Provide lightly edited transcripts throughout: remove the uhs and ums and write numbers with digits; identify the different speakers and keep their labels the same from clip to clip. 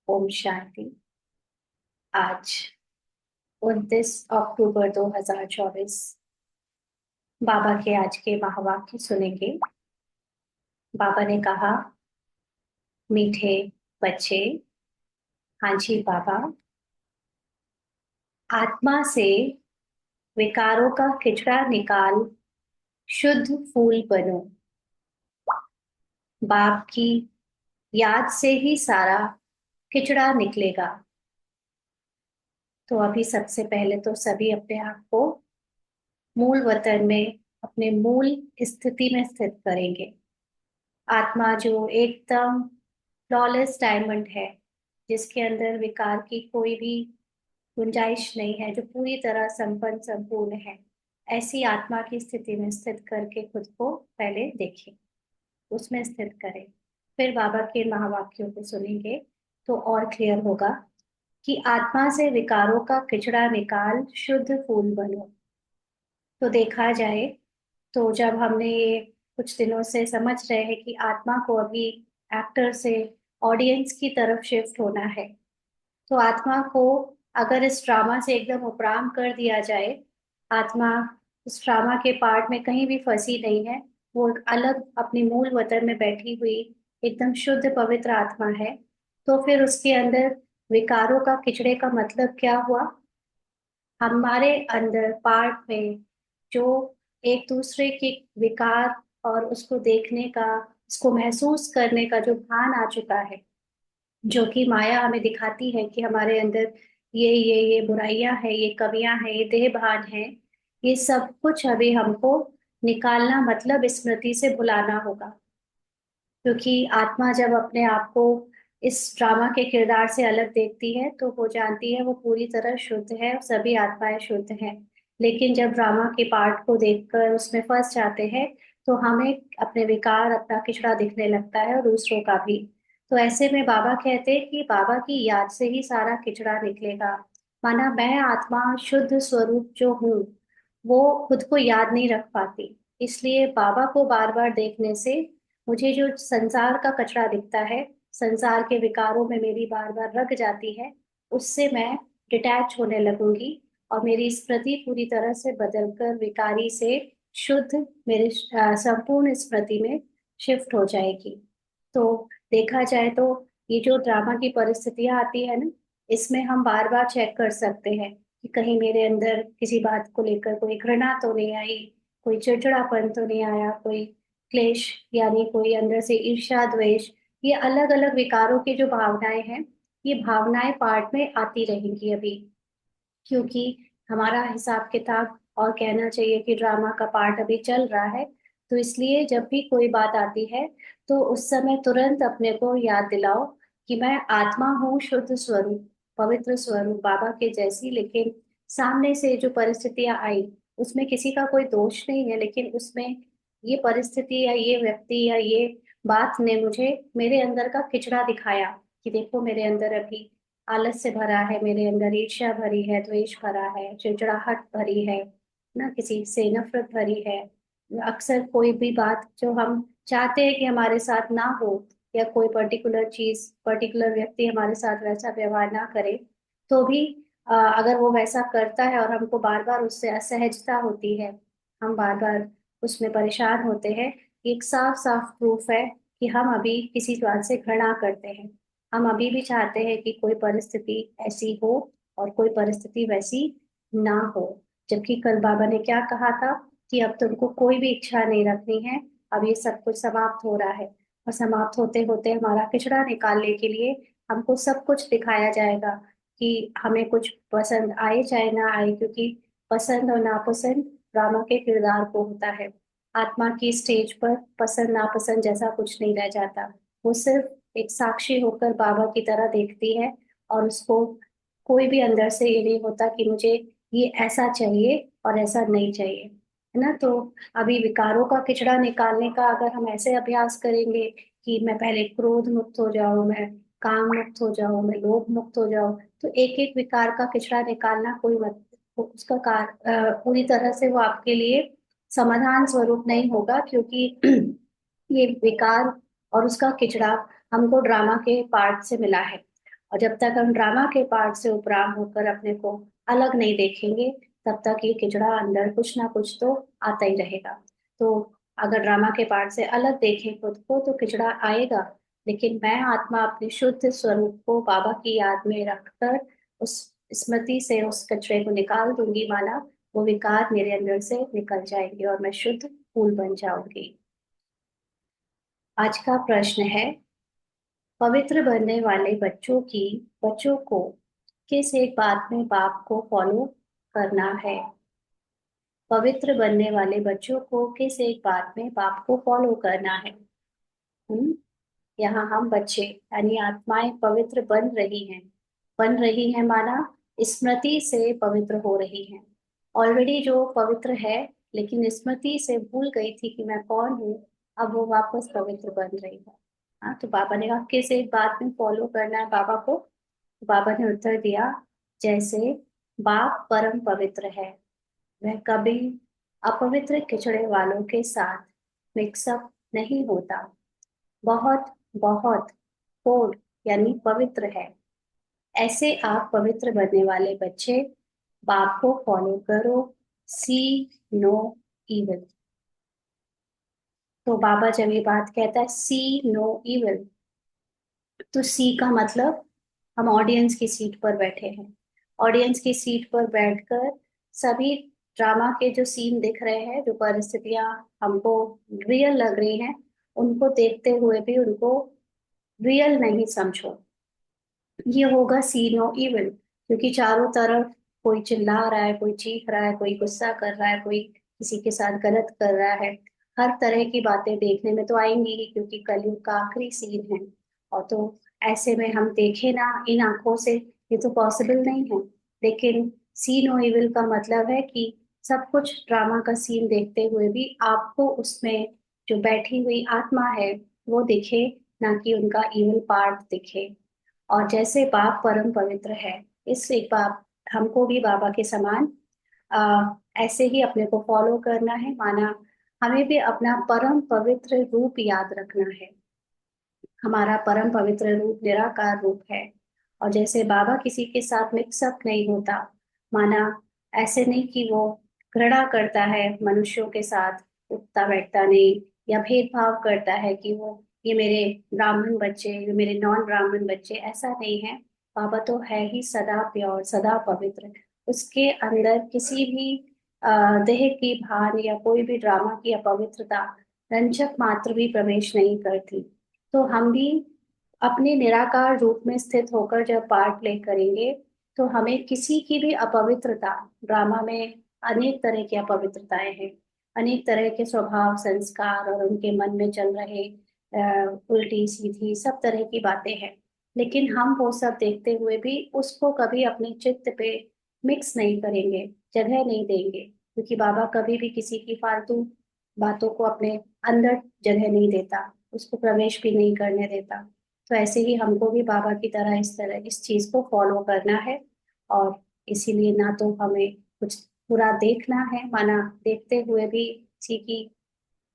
Speaker 1: ओम शांति। आज 29 अक्टूबर 2024 बाबा के आज के महावाक्य सुनेंगे। बाबा ने कहा, मीठे बच्चे, हाँ जी बाबा, आत्मा से विकारों का किचड़ा निकाल शुद्ध फूल बनो। बाप की याद से ही सारा किचड़ा निकलेगा। तो अभी सबसे पहले तो सभी अपने आप को मूल वतन में, अपने मूल स्थिति में स्थित करेंगे। आत्मा जो एकदम फ्लॉलेस डायमंड है, जिसके अंदर विकार की कोई भी गुंजाइश नहीं है, जो पूरी तरह संपन्न संपूर्ण है, ऐसी आत्मा की स्थिति में स्थित करके खुद को पहले देखें, उसमें स्थित करें। फिर बाबा के महावाक्यों को सुनेंगे तो और क्लियर होगा कि आत्मा से विकारों का किचड़ा निकाल शुद्ध फूल बनो। तो देखा जाए तो जब हमने ये कुछ दिनों से समझ रहे हैं कि आत्मा को अभी एक्टर से ऑडियंस की तरफ शिफ्ट होना है, तो आत्मा को अगर इस ड्रामा से एकदम उपराम कर दिया जाए, आत्मा इस ड्रामा के पार्ट में कहीं भी फंसी नहीं है, वो एक अलग अपनी मूल वतन में बैठी हुई एकदम शुद्ध पवित्र आत्मा है, तो फिर उसके अंदर विकारों का किचड़े का मतलब क्या हुआ? हमारे अंदर पार्ट में जो एक दूसरे के विकार और उसको देखने का, उसको महसूस करने का जो भान आ चुका है, जो कि माया हमें दिखाती है कि हमारे अंदर ये बुराइयां हैं, ये कमियां हैं, ये देह भान है, ये सब कुछ अभी हमको निकालना, मतलब स्मृति से भुलाना होगा। क्योंकि आत्मा जब अपने आप को इस ड्रामा के किरदार से अलग देखती है तो वो जानती है वो पूरी तरह शुद्ध है, सभी आत्माएं शुद्ध हैं। लेकिन जब ड्रामा के पार्ट को देखकर उसमें फंस जाते हैं, तो हमें अपने विकार, अपना किचड़ा दिखने लगता है, और दूसरों का भी। तो ऐसे में बाबा कहते हैं कि बाबा की याद से ही सारा किचड़ा निकलेगा। माना मैं आत्मा शुद्ध स्वरूप जो हूँ, वो खुद को याद नहीं रख पाती, इसलिए बाबा को बार बार देखने से मुझे जो संसार का कचरा दिखता है, संसार के विकारों में मेरी बार बार रग जाती है, उससे मैं डिटैच होने लगूंगी, और मेरी स्मृति पूरी तरह से बदलकर विकारी से शुद्ध मेरे संपूर्ण स्मृति में शिफ्ट हो जाएगी। तो देखा जाए तो ये जो ड्रामा की परिस्थितियां आती है ना, इसमें हम बार बार चेक कर सकते हैं कि कहीं मेरे अंदर किसी बात को लेकर कोई घृणा तो नहीं आई, कोई चिड़चिड़ापन तो नहीं आया, कोई क्लेश, यानी कोई अंदर से ईर्ष्या द्वेष, ये अलग अलग विकारों की जो भावनाएं हैं, ये भावनाएं पार्ट में आती रहेंगी अभी। क्योंकि हमारा हिसाब किताब, और कहना चाहिए कि ड्रामा का पार्ट अभी चल रहा है, तो इसलिए जब भी कोई बात आती है तो उस समय तुरंत अपने को याद दिलाओ कि मैं आत्मा हूँ, शुद्ध स्वरूप, पवित्र स्वरूप बाबा के जैसी। लेकिन सामने से जो परिस्थितियां आई, उसमें किसी का कोई दोष नहीं है, लेकिन उसमें ये परिस्थिति या ये व्यक्ति या ये बात ने मुझे मेरे अंदर का किचड़ा दिखाया कि देखो मेरे अंदर अभी आलस से भरा है, मेरे अंदर ईर्ष्या भरी है, द्वेष भरा है, चिड़चिड़ाहट भरी है, ना किसी से नफरत भरी है। अक्सर कोई भी बात जो हम चाहते हैं कि हमारे साथ ना हो, या कोई पर्टिकुलर चीज, पर्टिकुलर व्यक्ति हमारे साथ वैसा व्यवहार ना करे, तो भी अगर वो वैसा करता है और हमको बार बार उससे असहजता होती है, हम बार बार उसमें परेशान होते हैं, एक साफ साफ प्रूफ है कि हम अभी किसी बात से घृणा करते हैं। हम अभी भी चाहते हैं कि कोई परिस्थिति ऐसी हो और कोई परिस्थिति वैसी ना हो। जबकि कल बाबा ने क्या कहा था कि अब तुमको कोई भी इच्छा नहीं रखनी है, अब ये सब कुछ समाप्त हो रहा है, और समाप्त होते होते हमारा किचड़ा निकालने के लिए हमको सब कुछ दिखाया जाएगा कि हमें कुछ पसंद आए चाहे ना आए, क्योंकि पसंद और नापसंद ड्रामा के किरदार को होता है। आत्मा की स्टेज पर पसंद नापसंद जैसा कुछ नहीं रह जाता, वो सिर्फ एक साक्षी होकर बाबा की तरह देखती है, और उसको कोई भी अंदर से ये नहीं होता कि मुझे ये ऐसा चाहिए और ऐसा नहीं चाहिए, है ना। तो अभी विकारों का किचड़ा निकालने का अगर हम ऐसे अभ्यास करेंगे कि मैं पहले क्रोध मुक्त हो जाऊं, मैं काम मुक्त हो जाऊं, मैं लोभ मुक्त हो जाऊं, तो एक एक विकार का किचड़ा निकालना कोई मत, उसका पूरी तरह से वो आपके लिए समाधान स्वरूप नहीं होगा, क्योंकि ये विकार और उसका किचड़ा हमको ड्रामा के पार्ट से मिला है। और जब तक हम ड्रामा के पार्ट से उपराम होकर अपने को अलग नहीं देखेंगे, तब तक ये किचड़ा अंदर कुछ ना कुछ तो आता ही रहेगा। तो अगर ड्रामा के पार्ट से अलग देखें खुद को तो किचड़ा आएगा, लेकिन मैं आत्मा अपने शुद्ध स्वरूप को बाबा की याद में रखकर उस स्मृति से उस कचरे को निकाल दूंगी, माना वो विकार मेरे अंदर से निकल जाएंगे और मैं शुद्ध फूल बन जाऊंगी। आज का प्रश्न है, पवित्र बनने वाले बच्चों को किस एक बात में बाप को फॉलो करना है? पवित्र बनने वाले बच्चों को किस एक बात में बाप को फॉलो करना है? हम्म यहाँ हम बच्चे यानी आत्माएं पवित्र बन रही हैं माना स्मृति से पवित्र हो रही हैं। ऑलरेडी जो पवित्र है लेकिन स्मृति से भूल गई थी कि मैं कौन हूँ, अब वो वापस पवित्र बन रही है। हाँ, तो बाबा ने कहा किस एक बात में फॉलो करना है बाबा को? तो बाबा ने उत्तर दिया, जैसे बाप परम पवित्र है, वह कभी अपवित्र किचड़े वालों के साथ मिक्सअप नहीं होता। बहुत बहुत कोड यानी पवित्र है। ऐसे आप पवित्र बनने वाले बच्चे बाप को फॉलो करो। सी नो इविल। तो बाबा जब ये बात कहता है सी नो इविल, तो सी का मतलब हम ऑडियंस की सीट पर बैठे हैं। ऑडियंस की सीट पर बैठकर सभी ड्रामा के जो सीन दिख रहे हैं, जो परिस्थितियां हमको रियल लग रही हैं, उनको देखते हुए भी उनको रियल नहीं समझो। ये होगा सी नो इविल, क्योंकि चारों तरफ कोई चिल्ला रहा है, कोई चीख रहा है, कोई गुस्सा कर रहा है, कोई किसी के साथ गलत कर रहा है। हर तरह की बातें देखने में तो आएंगी ही, क्योंकि कलयुग का आखिरी सीन है। और तो ऐसे में हम देखें ना इन आंखों से, ये तो पॉसिबल नहीं है। लेकिन सी नो इविल का मतलब है कि सब कुछ ड्रामा का सीन देखते हुए भी आपको उसमें जो बैठी हुई आत्मा है वो दिखे, ना कि उनका इविल पार्ट दिखे। और जैसे बाप परम पवित्र है, इस एक बाप हमको भी बाबा के समान ऐसे ही अपने को फॉलो करना है, माना हमें भी अपना परम पवित्र रूप याद रखना है। हमारा परम पवित्र रूप निराकार रूप है। और जैसे बाबा किसी के साथ मिक्सअप नहीं होता, माना ऐसे नहीं कि वो घृणा करता है मनुष्यों के साथ, उठता बैठता नहीं, या भेदभाव करता है कि वो ये मेरे ब्राह्मण बच्चे, ये मेरे नॉन ब्राह्मण बच्चे, ऐसा नहीं है। बाबा तो है ही सदा प्योर, सदा पवित्र। उसके अंदर किसी भी देह की भान या कोई भी ड्रामा की अपवित्रता रंजक मात्र भी प्रवेश नहीं करती। तो हम भी अपने निराकार रूप में स्थित होकर जब पाठ प्ले करेंगे, तो हमें किसी की भी अपवित्रता, ड्रामा में अनेक तरह की अपवित्रताएं हैं, अनेक तरह के स्वभाव संस्कार और उनके मन में चल रहे उल्टी सीधी सब तरह की बातें हैं। लेकिन हम वो सब देखते हुए भी उसको कभी अपने चित्त पे मिक्स नहीं करेंगे, जगह नहीं देंगे, क्योंकि बाबा कभी भी किसी की फालतू बातों को अपने अंदर जगह नहीं देता, उसको प्रवेश भी नहीं करने देता। तो ऐसे ही हमको भी बाबा की तरह इस चीज को फॉलो करना है। और इसीलिए ना तो हमें कुछ बुरा देखना है, माना देखते हुए भी किसी की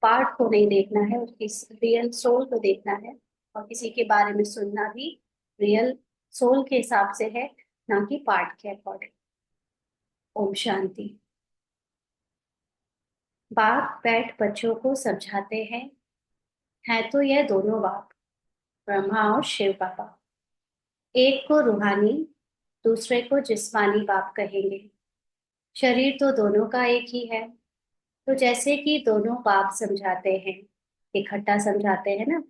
Speaker 1: पार्ट को नहीं देखना है, उसकी रियल सोल को देखना है। और किसी के बारे में सुनना भी रियल सोल के हिसाब से है, ना कि पार्ट के अकॉर्डिंग। ओम शांति। बाप बैठ बच्चों को समझाते हैं, है तो यह दोनों बाप, ब्रह्मा और शिव बाबा। एक को रूहानी, दूसरे को जिस्मानी बाप कहेंगे। शरीर तो दोनों का एक ही है। तो जैसे कि दोनों बाप समझाते हैं, इकट्ठा समझाते हैं ना,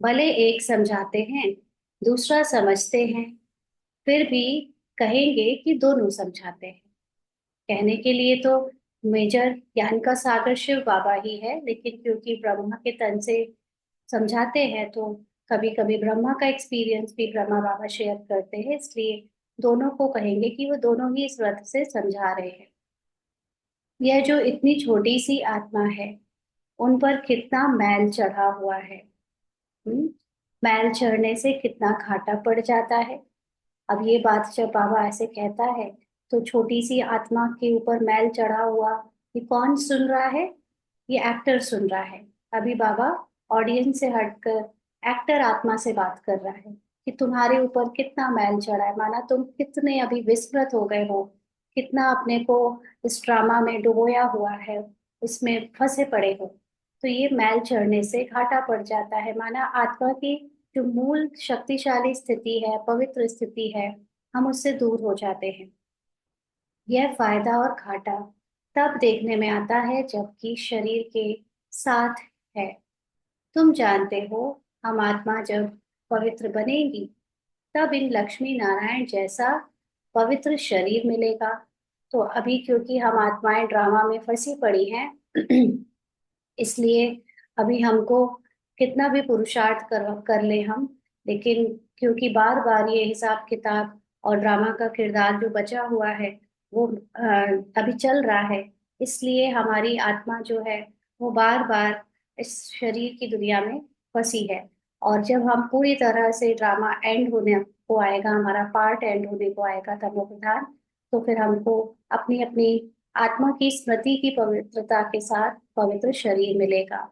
Speaker 1: भले एक समझाते हैं दूसरा समझते हैं, फिर भी कहेंगे कि दोनों समझाते हैं। कहने के लिए तो मेजर ज्ञान का सागर शिव बाबा ही है, लेकिन क्योंकि ब्रह्मा के तन से समझाते हैं, तो कभी कभी ब्रह्मा का एक्सपीरियंस भी ब्रह्मा बाबा शेयर करते हैं, इसलिए दोनों को कहेंगे कि वो दोनों ही इस व्रत से समझा रहे हैं। यह जो इतनी छोटी सी आत्मा है, उन पर कितना मैल चढ़ा हुआ है। हम्म मैल चढ़ने से कितना घाटा पड़ जाता है। अब ये बात जब बाबा ऐसे कहता है, तो छोटी सी आत्मा के ऊपर मैल चढ़ा हुआ, ये कौन सुन रहा है? ये एक्टर सुन रहा है। अभी बाबा ऑडियंस से हटकर एक्टर आत्मा से बात कर रहा है। कि तुम्हारे ऊपर कितना मैल चढ़ा है, माना तुम कितने अभी विस्मृत हो गए हो, कितना अपने को इस ड्रामा में डुबोया हुआ है, इसमें फंसे पड़े हो। तो ये मैल चढ़ने से घाटा पड़ जाता है, माना आत्मा की जो मूल शक्तिशाली स्थिति है, पवित्र स्थिति है, हम उससे दूर हो जाते हैं। यह फायदा और घाटा तब देखने में आता है जबकि शरीर के साथ है। तुम जानते हो, हम आत्मा जब पवित्र बनेगी तब इन लक्ष्मी नारायण जैसा पवित्र शरीर मिलेगा। तो अभी क्योंकि हम आत्माएं ड्रामा में फंसी पड़ी हैं, इसलिए अभी हमको कितना भी पुरुषार्थ कर ले हम, लेकिन क्योंकि बार बार ये हिसाब किताब और ड्रामा का किरदार जो बचा हुआ है वो अभी चल रहा है, इसलिए हमारी आत्मा जो है वो बार बार इस शरीर की दुनिया में फंसी है। और जब हम पूरी तरह से ड्रामा एंड होने को आएगा, हमारा पार्ट एंड होने को आएगा तमो प्रधान, तो फिर हमको अपनी अपनी आत्मा की स्मृति की पवित्रता के साथ पवित्र शरीर मिलेगा।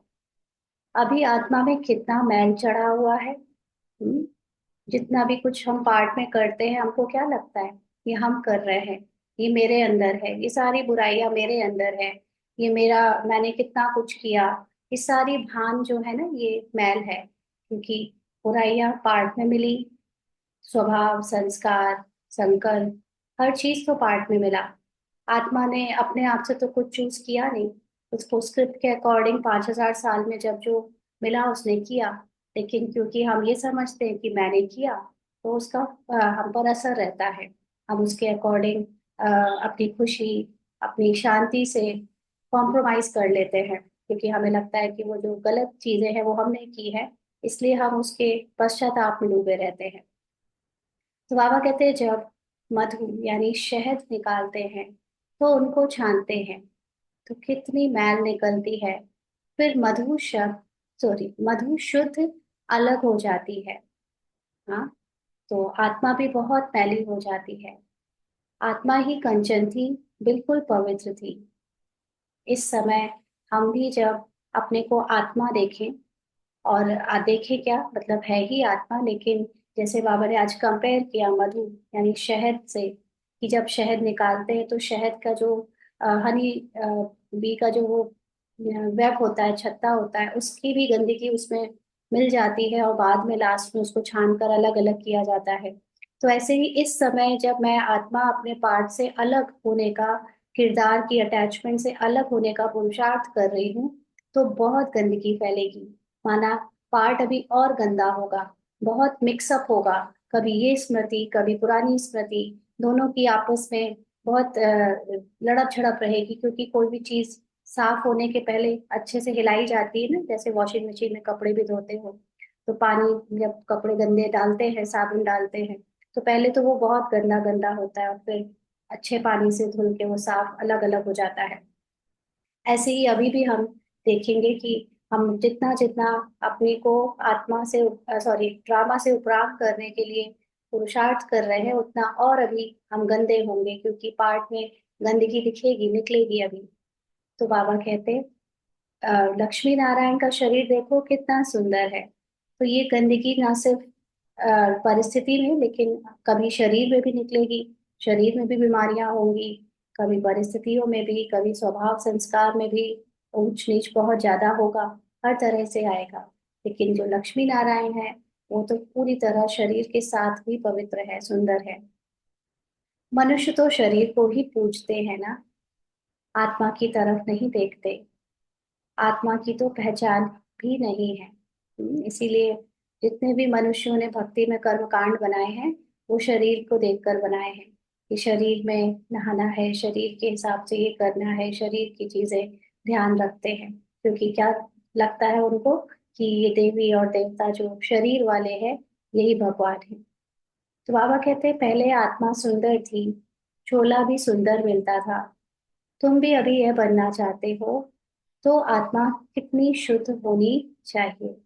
Speaker 1: अभी आत्मा में कितना मैल चढ़ा हुआ है। हम्म, जितना भी कुछ हम पार्ट में करते हैं, हमको क्या लगता है ये हम कर रहे हैं, ये मेरे अंदर है, ये सारी बुराइयां मेरे अंदर है, ये मेरा, मैंने कितना कुछ किया। ये सारी भान जो है ना, ये मैल है, क्योंकि बुराइयां पार्ट में मिली, स्वभाव, संस्कार, संकल्प, हर चीज तो पार्ट में मिला। आत्मा ने अपने आप से तो कुछ चूज किया नहीं, उसको स्क्रिप्ट के अकॉर्डिंग 5,000 साल में जब जो मिला उसने किया। लेकिन क्योंकि हम ये समझते हैं कि मैंने किया, तो उसका हम पर असर रहता है। हम उसके अकॉर्डिंग अपनी खुशी, अपनी शांति से कॉम्प्रोमाइज कर लेते हैं, क्योंकि हमें लगता है कि वो जो गलत चीजें हैं वो हमने की है, इसलिए हम उसके पश्चाताप में डूबे रहते हैं। तो बाबा कहते हैं जब मधु यानी शहद निकालते हैं तो उनको छानते हैं तो कितनी मैल निकलती है। फिर मधु शुद्ध अलग हो जाती है। हाँ, तो आत्मा भी बहुत मैली हो जाती है। आत्मा ही कंचन थी, बिल्कुल पवित्र थी। इस समय हम भी जब अपने को आत्मा देखें, और देखें क्या मतलब है ही आत्मा, लेकिन जैसे बाबा ने आज कंपेयर किया मधु यानी शहद से, कि जब शहद निकालते हैं तो शहद का जो हनी बी का जो वो वेब होता है, छत्ता होता है, उसकी भी गंदगी उसमें मिल जाती है और बाद में लास्ट में उसको छान कर अलग अलग किया जाता है। तो ऐसे ही इस समय जब मैं आत्मा अपने पार्ट से अलग होने का, किरदार की अटैचमेंट से अलग होने का पुरुषार्थ कर रही हूँ, तो बहुत गंदगी फैलेगी। माना पार्ट अभी और गंदा होगा, बहुत मिक्सअप होगा, कभी ये स्मृति कभी पुरानी स्मृति, दोनों की आपस में बहुत लड़प झड़प रहेगी, क्योंकि कोई भी चीज साफ होने के पहले अच्छे से हिलाई जाती है ना, जैसे वॉशिंग मशीन में कपड़े भी धोते हो, तो पानी जब कपड़े गंदे डालते हैं, साबुन डालते हैं, तो पहले तो वो बहुत गंदा गंदा होता है और फिर अच्छे पानी से धुल के वो साफ अलग अलग हो जाता है। ऐसे ही अभी भी हम देखेंगे कि हम जितना जितना अपने को आत्मा से, सॉरी, ड्रामा से उपराम करने के लिए पुरुषार्थ कर रहे हैं, उतना और अभी हम गंदे होंगे, क्योंकि पार्ट में गंदगी दिखेगी, निकलेगी अभी। तो बाबा कहते लक्ष्मी नारायण का शरीर देखो कितना सुंदर है। तो ये गंदगी ना सिर्फ परिस्थिति में, लेकिन कभी शरीर में भी निकलेगी, शरीर में भी बीमारियां होंगी, कभी परिस्थितियों में भी, कभी स्वभाव संस्कार में भी ऊंच नीच बहुत ज्यादा होगा, हर तरह से आएगा। लेकिन जो लक्ष्मी नारायण है वो तो पूरी तरह शरीर के साथ भी पवित्र है, सुंदर है। मनुष्य तो शरीर को ही पूजते हैं ना, आत्मा की तरफ नहीं देखते। आत्मा की तो पहचान भी नहीं है। इसीलिए जितने भी मनुष्यों ने भक्ति में कर्म कांड बनाए हैं, वो शरीर को देखकर बनाए हैं, कि शरीर में नहाना है, शरीर के हिसाब से ये करना है, शरीर की चीजें ध्यान रखते हैं, क्योंकि क्या लगता है उनको कि ये देवी और देवता जो शरीर वाले हैं यही भगवान है। तो बाबा कहते हैं पहले आत्मा सुंदर थी, छोला भी सुंदर मिलता था। तुम भी अभी यह बनना चाहते हो, तो आत्मा कितनी शुद्ध होनी चाहिए।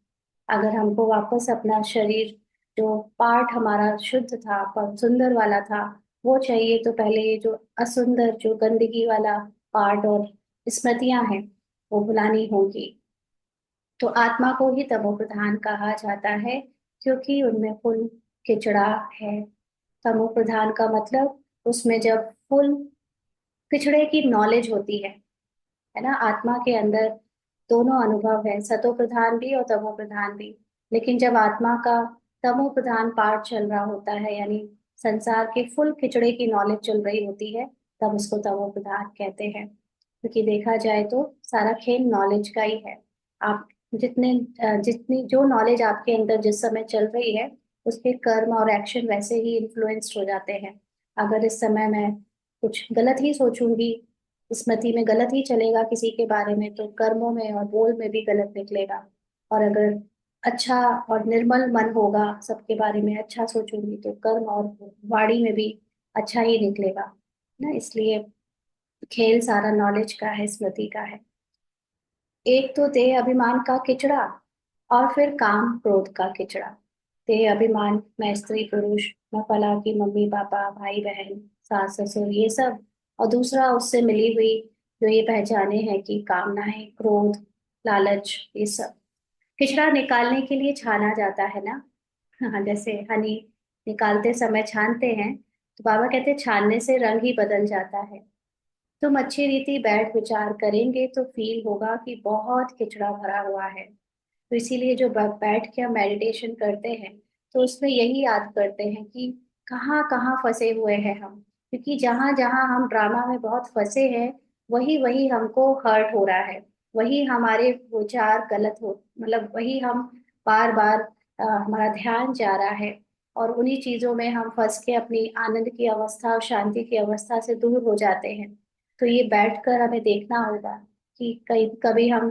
Speaker 1: अगर हमको वापस अपना शरीर, जो पार्ट हमारा शुद्ध था पर सुंदर वाला था, वो चाहिए, तो पहले ये जो असुंदर, जो गंदगी वाला पार्ट और स्मृतियां हैं वो भुलानी होगी। तो आत्मा को ही तमो प्रधान कहा जाता है, क्योंकि उनमें फुल खिचड़ा है। तमो प्रधान का मतलब उसमें जब फुल पिछड़े की नॉलेज होती है ना। आत्मा के अंदर दोनों अनुभव है, सतो प्रधान भी और तमो प्रधान भी। लेकिन जब आत्मा का तमो प्रधान पार्ट चल रहा होता है, यानी संसार के फुल खिचड़े की नॉलेज चल रही होती है, तब उसको तमो प्रधान कहते हैं। क्योंकि देखा जाए तो सारा खेल नॉलेज का ही है। आप जितनी जो नॉलेज आपके अंदर जिस समय चल रही है, उसके कर्म और एक्शन वैसे ही इन्फ्लुएंस्ड हो जाते हैं। अगर इस समय मैं कुछ गलत ही सोचूंगी, स्मृति में गलत ही चलेगा किसी के बारे में, तो कर्मों में और बोल में भी गलत निकलेगा। और अगर अच्छा और निर्मल मन होगा, सबके बारे में अच्छा सोचूंगी, तो कर्म और वाणी में भी अच्छा ही निकलेगा ना। इसलिए खेल सारा नॉलेज का है, स्मृति का है। एक तो देह अभिमान का किचड़ा, और फिर काम क्रोध का किचड़ा। देह अभिमान मैं स्त्री पुरुष, मैं फला की मम्मी पापा भाई बहन सास ससुर ये सब। और दूसरा उससे मिली हुई जो ये पहचाने हैं कि कामनाएं क्रोध लालच ये सब। किचड़ा निकालने के लिए छाना जाता है ना। हाँ, जैसे हनी निकालते समय छानते हैं, तो बाबा कहते हैं छानने से रंग ही बदल जाता है। तुम अच्छी रीति बैठ विचार करेंगे तो फील होगा कि बहुत खिचड़ा भरा हुआ है। तो इसीलिए जो बैठ के हम मेडिटेशन करते हैं, तो उसमें यही याद करते हैं कि कहाँ कहाँ फंसे हुए हैं हम। क्योंकि जहां जहां हम ड्रामा में बहुत फंसे हैं, वही वही हमको हर्ट हो रहा है। वही हमारे विचार गलत हो, मतलब वही हम बार बार हमारा ध्यान जा रहा है। और उन्हीं चीजों में हम फंस के अपनी आनंद की अवस्था और शांति की अवस्था से दूर हो जाते हैं। तो ये बैठकर हमें देखना होगा कि कहीं कभी हम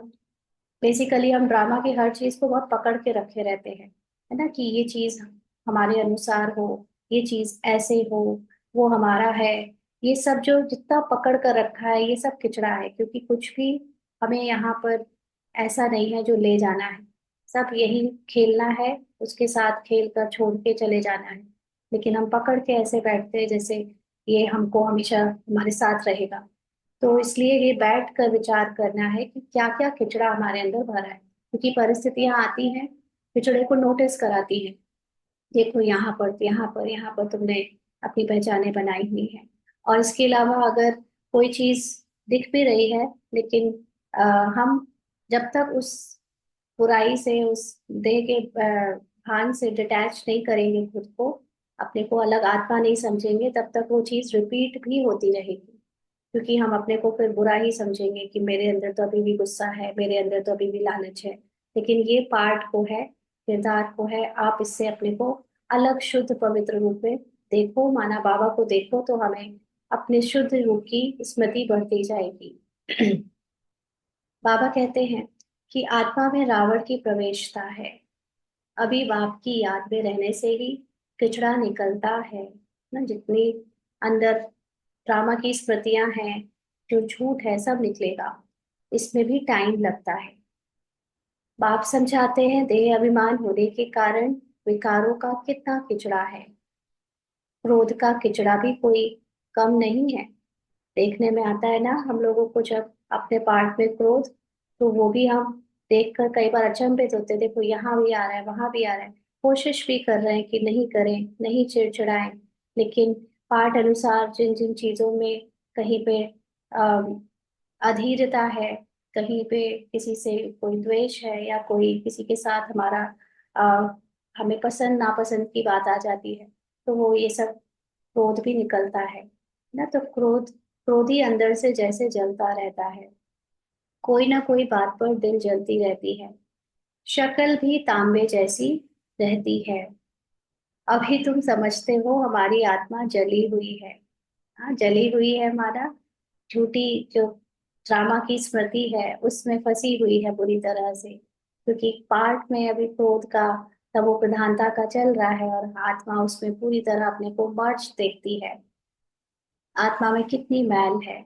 Speaker 1: बेसिकली हम ड्रामा की हर चीज को बहुत पकड़ के रखे रहते हैं, है ना। कि ये चीज हमारे अनुसार हो, ये चीज ऐसे हो, वो हमारा है। ये सब जो जितना पकड़ कर रखा है, ये सब खिचड़ा है। क्योंकि कुछ भी हमें यहाँ पर ऐसा नहीं है जो ले जाना है। सब यही खेलना है, उसके साथ खेल कर छोड़ के चले जाना है। लेकिन हम पकड़ के ऐसे बैठते हैं जैसे ये हमको हमेशा हमारे साथ रहेगा। तो इसलिए ये बैठ कर विचार करना है कि क्या क्या खिचड़ा हमारे अंदर भरा है। क्योंकि परिस्थितियां आती हैं, खिचड़े को नोटिस कराती हैं। देखो यहाँ पर तुमने अपनी पहचानें बनाई हुई हैं। और इसके अलावा अगर कोई चीज दिख भी रही है, लेकिन हम जब तक उस बुराई से, उस देह के भान से डिटैच नहीं करेंगे खुद को, अपने को अलग आत्मा नहीं समझेंगे, तब तक वो चीज रिपीट भी होती रहेगी। क्योंकि हम अपने को फिर बुरा ही समझेंगे कि मेरे अंदर तो अभी भी गुस्सा है, मेरे अंदर तो अभी भी लालच है। लेकिन ये पार्ट को है, किरदार को है, आप इससे अपने को अलग शुद्ध पवित्र रूप में देखो, माना बाबा को देखो, तो हमें अपने शुद्ध रूप की स्मृति बढ़ती जाएगी। बाबा कहते हैं कि आत्मा में रावण की प्रवेशता है। अभी बाप की याद में रहने से ही किचड़ा निकलता है ना। जितनी अंदर ड्रामा की स्मृतियां हैं, जो झूठ है, सब निकलेगा। इसमें भी टाइम लगता है। बाप समझाते हैं देह अभिमान होने के कारण विकारों का कितना किचड़ा है। क्रोध का किचड़ा भी कोई कम नहीं है। देखने में आता है ना हम लोगों को, जब अपने पार्ट में क्रोध, तो वो भी हम देखकर कई बार अचंभित होते हैं। देखो यहाँ भी आ रहा है, वहां भी आ रहा है। कोशिश भी कर रहे हैं कि नहीं करें, नहीं चिड़चिड़ाएं। लेकिन पाठ अनुसार जिन जिन चीजों में कहीं पे अधीरता है, कहीं पे किसी से कोई द्वेष है, या कोई किसी के साथ हमारा आ, हमें पसंद नापसंद की बात आ जाती है, तो वो ये सब क्रोध भी निकलता है ना। तो क्रोधी अंदर से जैसे जलता रहता है, कोई ना कोई बात पर दिल जलती रहती है। शक्ल भी तांबे जैसी रहती है। अभी तुम समझते हो हमारी आत्मा जली हुई है। हाँ, जली हुई है हमारा, झूठी जो ड्रामा की स्मृति है उसमें फंसी हुई है बुरी तरह से। क्योंकि पार्ट में अभी क्रोध का, तब वो प्रधानता का चल रहा है, और आत्मा उसमें पूरी तरह अपने को मर्ज देखती है। आत्मा में कितनी मैल है,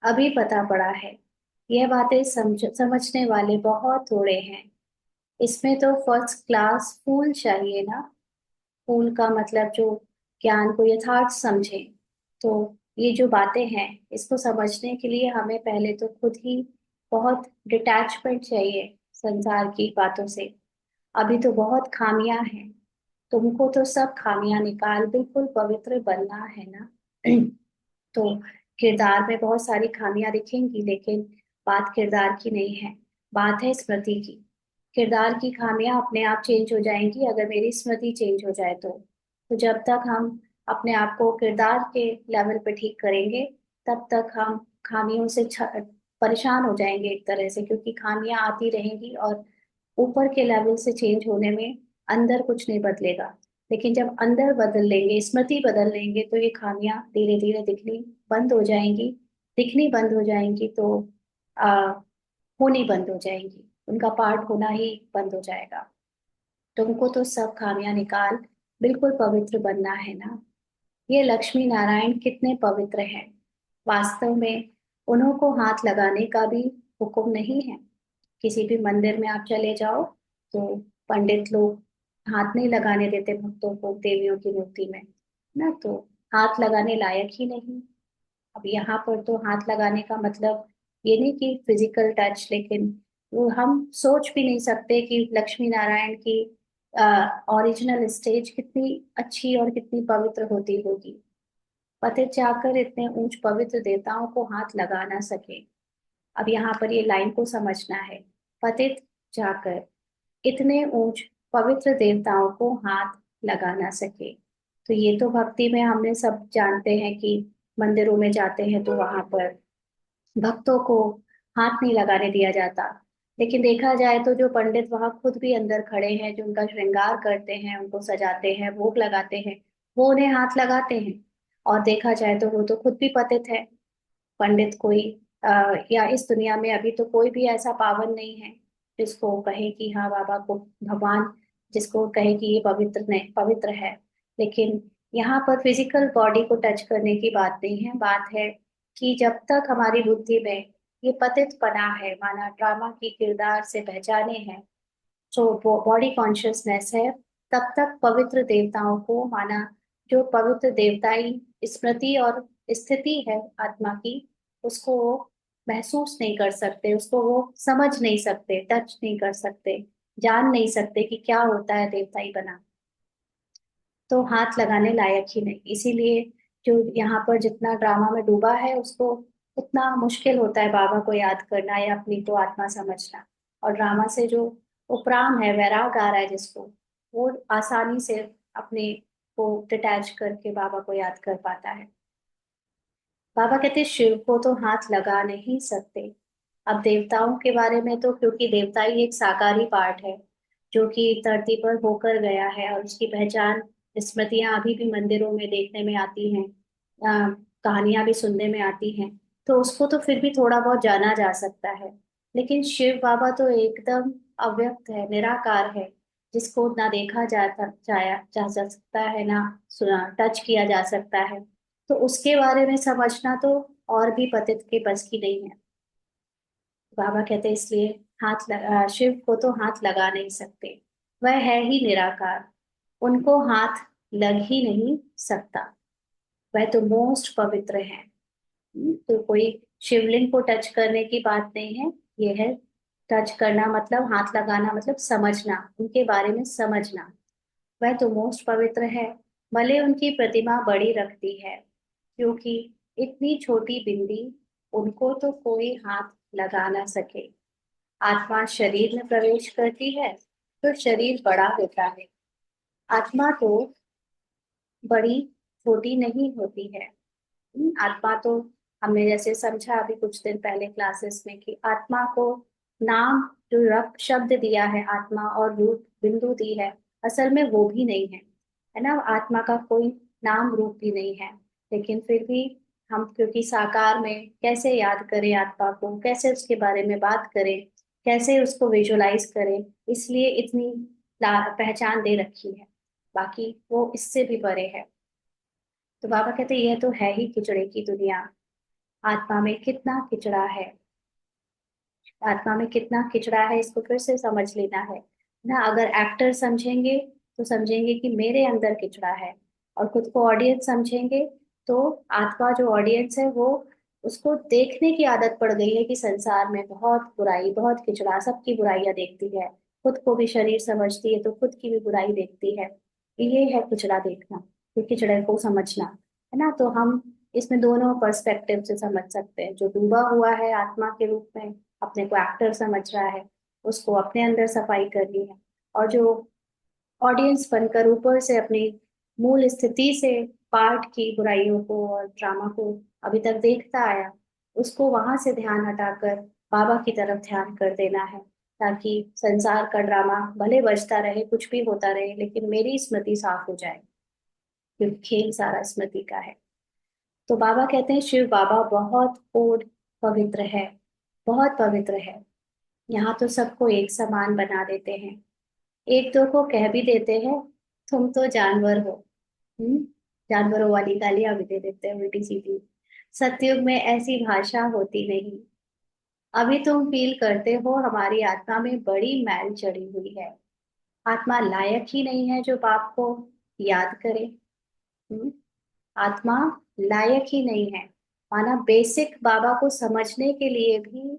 Speaker 1: अभी पता पड़ा है। यह बातें समझने वाले बहुत थोड़े हैं। इसमें तो फर्स्ट क्लास फूल चाहिए ना। फूल का मतलब जो ज्ञान को यथार्थ समझे। तो ये जो बातें हैं, इसको समझने के लिए हमें पहले तो खुद ही बहुत डिटैचमेंट चाहिए संसार की बातों से। अभी तो बहुत खामियां हैं। तुमको तो सब खामियां निकाल बिल्कुल पवित्र बनना है ना। तो किरदार में बहुत सारी खामियां दिखेंगी, लेकिन बात किरदार की नहीं है, बात है स्मृति की। किरदार की खामियां अपने आप चेंज हो जाएंगी अगर मेरी स्मृति चेंज हो जाए तो जब तक हम अपने आप को किरदार के लेवल पे ठीक करेंगे, तब तक हम खामियों से परेशान हो जाएंगे एक तरह से, क्योंकि खामियां आती रहेंगी और ऊपर के लेवल से चेंज होने में अंदर कुछ नहीं बदलेगा। लेकिन जब अंदर बदल लेंगे, स्मृति बदल लेंगे, तो ये खामियां धीरे धीरे दिखनी बंद हो जाएंगी। दिखनी बंद हो जाएंगी तो आ, होनी बंद हो जाएंगी, उनका पार्ट होना ही बंद हो जाएगा। तुमको तो सब खामियां निकाल बिल्कुल पवित्र बनना है ना। ये लक्ष्मी नारायण कितने पवित्र हैं। वास्तव में उन्हों को हाथ लगाने का भी हुक्म नहीं है। किसी भी मंदिर में आप चले जाओ तो पंडित लोग हाथ नहीं लगाने देते भक्तों को देवियों की मूर्ति में, ना, तो हाथ लगाने लायक ही नहीं। अब यहाँ पर तो हाथ लगाने का मतलब ये नहीं कि फिजिकल टच, लेकिन वो हम सोच भी नहीं सकते कि लक्ष्मी नारायण की ओरिजिनल स्टेज कितनी अच्छी और कितनी पवित्र होती होगी। पतित जाकर इतने ऊंच पवित्र देवताओं को हाथ लगा ना सके। अब यहाँ पर ये लाइन को समझना है। पतित जाकर इतने ऊंच पवित्र देवताओं को हाथ लगा ना सके। तो ये तो भक्ति में हमने सब जानते हैं कि मंदिरों में जाते हैं तो वहां पर भक्तों को हाथ नहीं लगाने दिया जाता। लेकिन देखा जाए तो जो पंडित वहां खुद भी अंदर खड़े हैं, जो उनका श्रृंगार करते हैं, उनको सजाते हैं, भोग लगाते हैं, वो उन्हें हाथ लगाते हैं। और देखा जाए तो वो तो खुद भी पतित है। पंडित कोई या इस दुनिया में अभी तो कोई भी ऐसा पावन नहीं है जिसको कहे कि हाँ बाबा को, भगवान जिसको कहे कि ये पवित्र नहीं, पवित्र है। लेकिन यहाँ पर फिजिकल बॉडी को टच करने की बात नहीं है, बात है कि जब तक हमारी बुद्धि में ये पतित पना है, माना ड्रामा की किरदार से पहचाने हैं, जो बॉडी कॉन्शियसनेस है, तब तक पवित्र देवताओं को, माना जो पवित्र देवताई स्मृति और स्थिति है आत्मा की, उसको वो महसूस नहीं कर सकते, उसको वो समझ नहीं सकते, टच नहीं कर सकते, जान नहीं सकते कि क्या होता है देवताई बना। तो हाथ लगाने लायक ही नहीं। इसीलिए जो यहाँ पर जितना ड्रामा में डूबा है, उसको उतना मुश्किल होता है बाबा को याद करना या अपनी को आत्मा समझना। और ड्रामा से जो उपराम है, वैराग आ रहा है जिसको, वो आसानी से अपने को डिटैच करके बाबा को याद कर पाता है। बाबा कहते शिव को तो हाथ लगा नहीं सकते। अब देवताओं के बारे में तो, क्योंकि देवता ही एक साकारी पार्ट है जो कि धरती पर होकर गया है, और उसकी पहचान स्मृतियां अभी भी मंदिरों में देखने में आती हैं, कहानियां भी सुनने में आती हैं। तो उसको तो फिर भी थोड़ा बहुत जाना जा सकता है। लेकिन शिव बाबा तो एकदम अव्यक्त है, निराकार है, जिसको ना देखा जा सकता है, ना सुना टच किया जा सकता है। तो उसके बारे में समझना तो और भी पतित के बस की नहीं है। बाबा कहते हैं इसलिए शिव को तो हाथ लगा नहीं सकते। वह है ही निराकार, उनको हाथ लग ही नहीं सकता। वह तो मोस्ट पवित्र है। तो कोई शिवलिंग को टच करने की बात नहीं है। ये है टच करना मतलब हाथ लगाना मतलब समझना, उनके बारे में समझना। वह तो मोस्ट पवित्र है। भले उनकी प्रतिमा बड़ी रखती है, क्योंकि इतनी छोटी बिंदी उनको तो कोई हाथ लगा ना सके। आत्मा शरीर में प्रवेश करती है तो शरीर बड़ा होता है। आत्मा तो बड़ी छोटी नहीं होती है। आत्मा तो, हमने जैसे समझा अभी कुछ दिन पहले क्लासेस में, कि आत्मा को नाम, जो रब शब्द दिया है आत्मा, और रूप बिंदु दी है, असल में वो भी नहीं है ना। आत्मा का कोई नाम रूप भी नहीं है। लेकिन फिर भी हम, क्योंकि साकार में कैसे याद करें आत्मा को, कैसे उसके बारे में बात करें, कैसे उसको विजुलाइज करें, इसलिए इतनी पहचान दे रखी है। बाकी वो इससे भी परे है। तो बाबा कहते हैं यह तो है ही किचड़े की दुनिया। आत्मा में कितना किचड़ा है, आत्मा में कितना किचड़ा है, इसको फिर से समझ लेना है ना। अगर एक्टर समझेंगे तो समझेंगे कि मेरे अंदर किचड़ा है, और खुद को ऑडियंस समझेंगे तो आत्मा जो ऑडियंस है वो, उसको देखने की आदत पड़ गई है कि संसार में बहुत बुराई, बहुत किचड़ा, सबकी बुराइयां देखती है। खुद को भी शरीर समझती है तो खुद की भी बुराई देखती है। ये है खिचड़ा देखना, तो खिचड़े को समझना, है ना। तो हम इसमें दोनों पर्सपेक्टिव से समझ सकते हैं। जो डूबा हुआ है आत्मा के रूप में, अपने को एक्टर समझ रहा है, उसको अपने अंदर सफाई करनी है। और जो ऑडियंस बनकर ऊपर से अपनी मूल स्थिति से पार्ट की बुराइयों को और ड्रामा को अभी तक देखता आया, उसको वहां से ध्यान हटाकर बाबा की तरफ ध्यान कर देना है, ताकि संसार का ड्रामा भले बजता रहे, कुछ भी होता रहे, लेकिन मेरी स्मृति साफ हो जाए, क्योंकि खेल सारा स्मृति का है। तो बाबा कहते हैं शिव बाबा बहुत पूर्ण पवित्र है, बहुत पवित्र है। यहाँ तो सबको एक समान बना देते हैं, एक दो को कह भी देते हैं तुम तो जानवर हो। हम्म। जानवरों वाली गालियां भी दे देते हैं उल्टी सीधी। सतयुग में ऐसी भाषा होती नहीं। अभी तुम फील करते हो हमारी आत्मा में बड़ी मैल चढ़ी हुई है। आत्मा लायक ही नहीं है जो बाप को याद करे। हम्म। आत्मा लायक ही नहीं है। माना बेसिक बाबा को समझने के लिए भी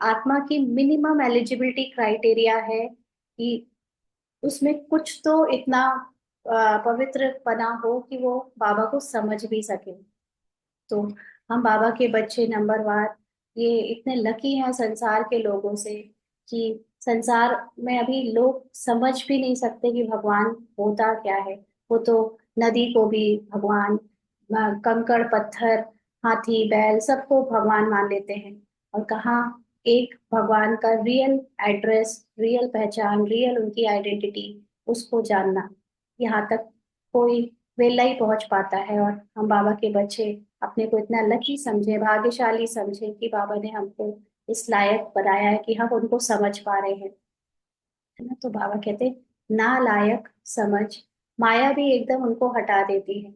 Speaker 1: आत्मा की मिनिमम एलिजिबिलिटी क्राइटेरिया है कि उसमें कुछ तो इतना पवित्र पना हो कि वो बाबा को समझ भी सके। तो हम बाबा के बच्चे नंबर वार ये इतने लकी हैं संसार के लोगों से, कि संसार में अभी लोग समझ भी नहीं सकते कि भगवान होता क्या है। वो तो नदी को भी भगवान, कंकड़ पत्थर, हाथी बैल सबको भगवान मान लेते हैं। और कहाँ एक भगवान का रियल एड्रेस, रियल पहचान, रियल उनकी आइडेंटिटी, उसको जानना, यहाँ तक कोई वेला ही पहुंच पाता है। और हम बाबा के बच्चे अपने को इतना लकी समझे, भाग्यशाली समझे कि बाबा ने हमको इस लायक बनाया है कि हम उनको समझ पा रहे हैं, है ना। तो बाबा कहते ना लायक समझ, माया भी एकदम उनको हटा देती है।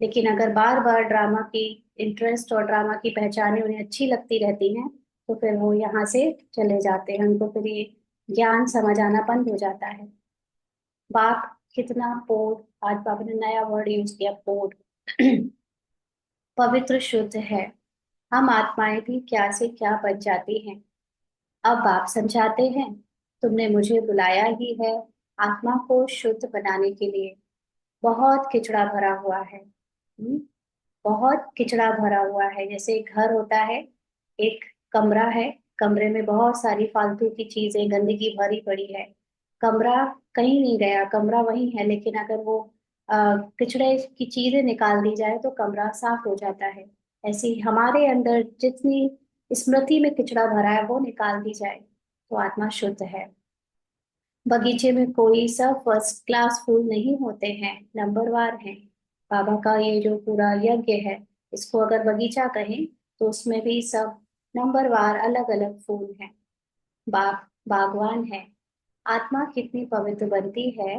Speaker 1: लेकिन अगर बार बार ड्रामा की इंटरेस्ट और ड्रामा की पहचानें उन्हें अच्छी लगती रहती हैं, तो फिर वो यहाँ से चले जाते हैं, उनको फिर ये ज्ञान समझ आना बंद हो जाता है। बाप कितना पोर, आज बाबा ने नया वर्ड यूज किया, पोर। पवित्र शुद्ध है। हम आत्माएं भी क्या से क्या बन जाती हैं। अब आप समझाते हैं, तुमने मुझे बुलाया ही है आत्मा को शुद्ध बनाने के लिए। बहुत किचड़ा भरा हुआ है। बहुत किचड़ा भरा हुआ है। जैसे एक घर होता है, एक कमरा है, कमरे में बहुत सारी फालतू की चीजें, गंदगी भरी पड़ी है। कमरा कहीं नहीं गया, कमरा वही है, लेकिन अगर वो किचड़े की चीजें निकाल दी जाए तो कमरा साफ हो जाता है। ऐसे ही हमारे अंदर जितनी स्मृति में किचड़ा भरा है वो निकाल दी जाए तो आत्मा शुद्ध है। बगीचे में कोई सब फर्स्ट क्लास फूल नहीं होते हैं, नंबरवार हैं। बाबा का ये जो पूरा यज्ञ है, इसको अगर बगीचा कहें तो उसमें भी सब नंबरवार अलग अलग फूल हैं। बागवान है। आत्मा कितनी पवित्र बनती है,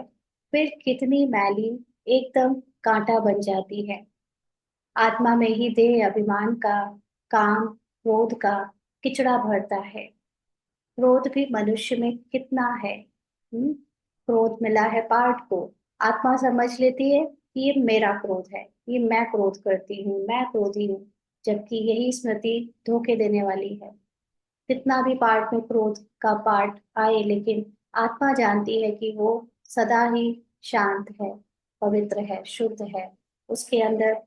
Speaker 1: फिर कितनी मैली एकदम कांटा बन जाती है। आत्मा में ही देह अभिमान का, काम क्रोध का किचड़ा भरता है। क्रोध भी मनुष्य में कितना है। क्रोध मिला है पार्ट को। आत्मा समझ लेती है कि ये मेरा क्रोध है, ये मैं क्रोध करती हूँ, मैं क्रोधी हूँ, जबकि यही स्मृति धोखे देने वाली है। कितना भी पार्ट में क्रोध का पार्ट आए, लेकिन आत्मा जानती है कि वो सदा ही शांत है, पवित्र है, शुद्ध है। उसके अंदर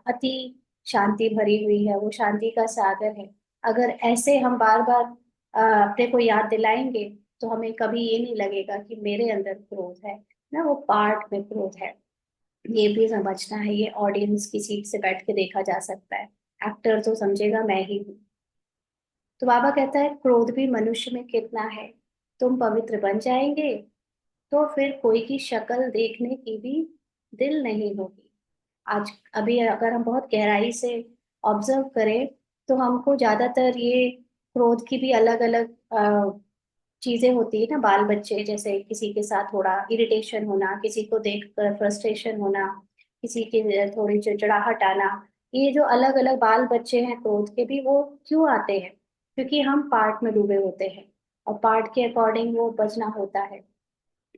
Speaker 1: अति शांति भरी हुई है, वो शांति का सागर है। अगर ऐसे हम बार बार अपने को याद दिलाएंगे तो हमें कभी ये नहीं लगेगा कि मेरे अंदर क्रोध है ना, वो पार्ट में क्रोध है। ये भी समझना है। ये ऑडियंस की सीट से बैठ के देखा जा सकता है, एक्टर तो समझेगा मैं ही हूँ। तो बाबा कहता है क्रोध भी मनुष्य में कितना है। तुम पवित्र बन जाएंगे तो फिर कोई की शक्ल देखने की भी दिल नहीं होगी। आज अभी अगर हम बहुत गहराई से ऑब्जर्व करें तो हमको ज्यादातर ये क्रोध की भी अलग अलग चीजें होती है ना। बाल बच्चे जैसे किसी के साथ थोड़ा इरिटेशन होना, किसी को देखकर फ्रस्ट्रेशन होना, किसी की थोड़ी चिड़चिड़ाहट आना, ये जो अलग अलग बाल बच्चे हैं क्रोध के भी, वो क्यों आते हैं? क्योंकि हम पार्ट में डूबे होते हैं और पार्ट के अकॉर्डिंग वो बचना होता है।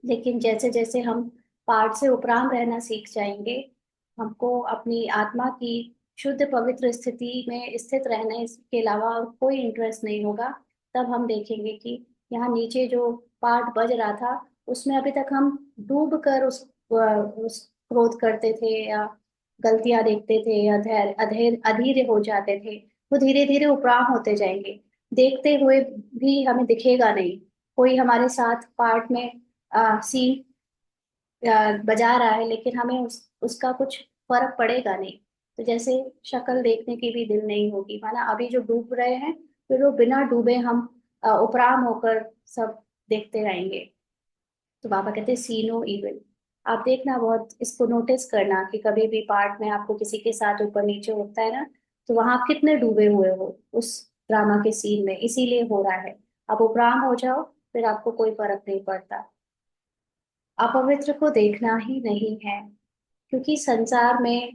Speaker 1: लेकिन जैसे जैसे हम पाठ से उपराम रहना सीख जाएंगे, हमको अपनी आत्मा की शुद्ध पवित्र स्थिति में स्थित रहने के अलावा और कोई इंटरेस्ट नहीं होगा। तब हम देखेंगे कि यहाँ नीचे जो पाठ बज रहा था उसमें अभी तक हम डूब कर क्रोध करते थे या गलतियां देखते थे या धैर्य अधीर अधीर हो जाते थे, वो धीरे धीरे उपराम होते जाएंगे। देखते हुए भी हमें दिखेगा नहीं। कोई हमारे साथ पार्ट में सीन बजा रहा है, लेकिन हमें उसका कुछ फर्क पड़ेगा नहीं। तो जैसे शक्ल देखने की भी दिल नहीं होगी, माना अभी जो डूब रहे हैं, फिर वो बिना डूबे हम उपराम होकर सब देखते रहेंगे। तो बाबा कहते हैं सी नो इविल। आप देखना, बहुत इसको नोटिस करना कि कभी भी पार्ट में आपको किसी के साथ ऊपर नीचे होता है ना, तो वहां आप कितने डूबे हुए हो उस ड्रामा के सीन में, इसीलिए हो रहा है। आप उपराम हो जाओ, फिर आपको कोई फर्क नहीं पड़ता। अपवित्र को देखना ही नहीं है, क्योंकि संसार में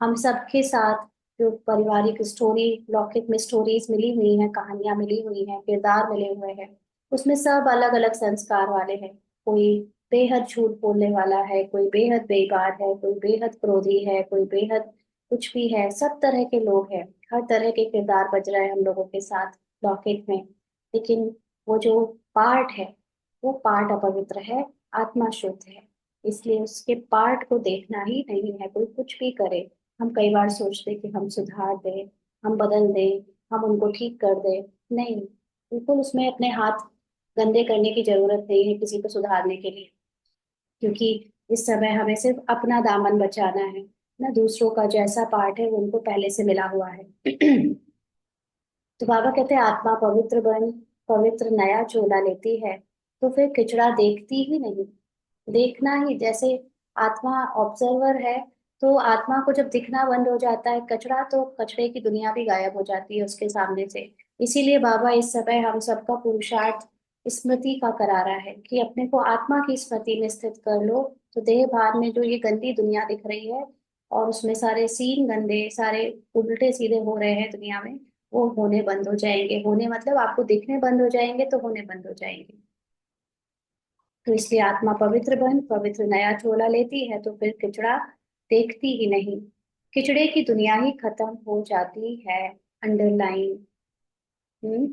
Speaker 1: हम सबके साथ जो पारिवारिक स्टोरी, लौकिक में स्टोरीज मिली हुई हैं, कहानियां मिली हुई हैं, किरदार मिले हुए हैं, उसमें सब अलग अलग संस्कार वाले हैं। कोई बेहद झूठ बोलने वाला है, कोई बेहद बेईमान है, कोई बेहद क्रोधी है, कोई बेहद कुछ भी है। सब तरह के लोग हैं, हर तरह के किरदार बज रहे हैं हम लोगों के साथ लौकिक में। लेकिन वो जो पार्ट है, वो पार्ट अपवित्र है, आत्मा शुद्ध है। इसलिए उसके पार्ट को देखना ही नहीं है। कोई कुछ भी करे, हम कई बार सोचते कि हम सुधार दें, हम बदल दें, हम उनको ठीक कर दें। नहीं, बिल्कुल उसमें अपने हाथ गंदे करने की जरूरत नहीं है किसी को सुधारने के लिए। क्योंकि इस समय हमें सिर्फ अपना दामन बचाना है ना, दूसरों का जैसा पार्ट है वो उनको पहले से मिला हुआ है। तो बाबा कहते हैं आत्मा पवित्र बन पवित्र नया चोला लेती है, तो फिर किचड़ा देखती ही नहीं। देखना ही, जैसे आत्मा ऑब्जर्वर है, तो आत्मा को जब दिखना बंद हो जाता है कचरा, तो कचरे की दुनिया भी गायब हो जाती है उसके सामने से। इसीलिए बाबा इस समय हम सबका पुरुषार्थ स्मृति का करा रहा है कि अपने को आत्मा की स्मृति में स्थित कर लो। तो देह भान में जो ये गंदी दुनिया दिख रही है, और उसमें सारे सीन गंदे, सारे उल्टे सीधे हो रहे हैं दुनिया में, वो होने बंद हो जाएंगे। होने मतलब आपको दिखने बंद हो जाएंगे, तो होने बंद हो जाएंगे। तो इसलिए आत्मा पवित्र बन पवित्र नया चोला लेती है, तो फिर किचड़ा देखती ही नहीं। किचड़े की दुनिया ही खत्म हो जाती है। अंडरलाइन। हम्म।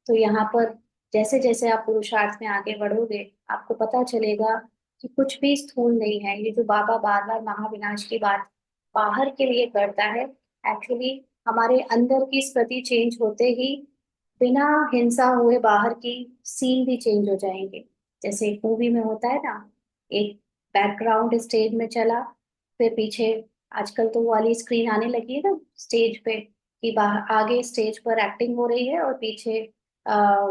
Speaker 1: तो यहाँ पर जैसे जैसे आप पुरुषार्थ में आगे बढ़ोगे, आपको पता चलेगा कि कुछ भी स्थूल नहीं है। ये जो बाबा बार बार महाविनाश की बात बाहर के लिए करता है, एक्चुअली हमारे अंदर की स्थिति चेंज होते ही, बिना हिंसा हुए बाहर की सीन भी चेंज हो जाएंगे। जैसे एक मूवी में होता है ना, एक बैकग्राउंड स्टेज में चला, फिर पीछे आजकल तो वो वाली स्क्रीन आने लगी है ना स्टेज पे, कि बाहर आगे स्टेज पर एक्टिंग हो रही है और पीछे आ,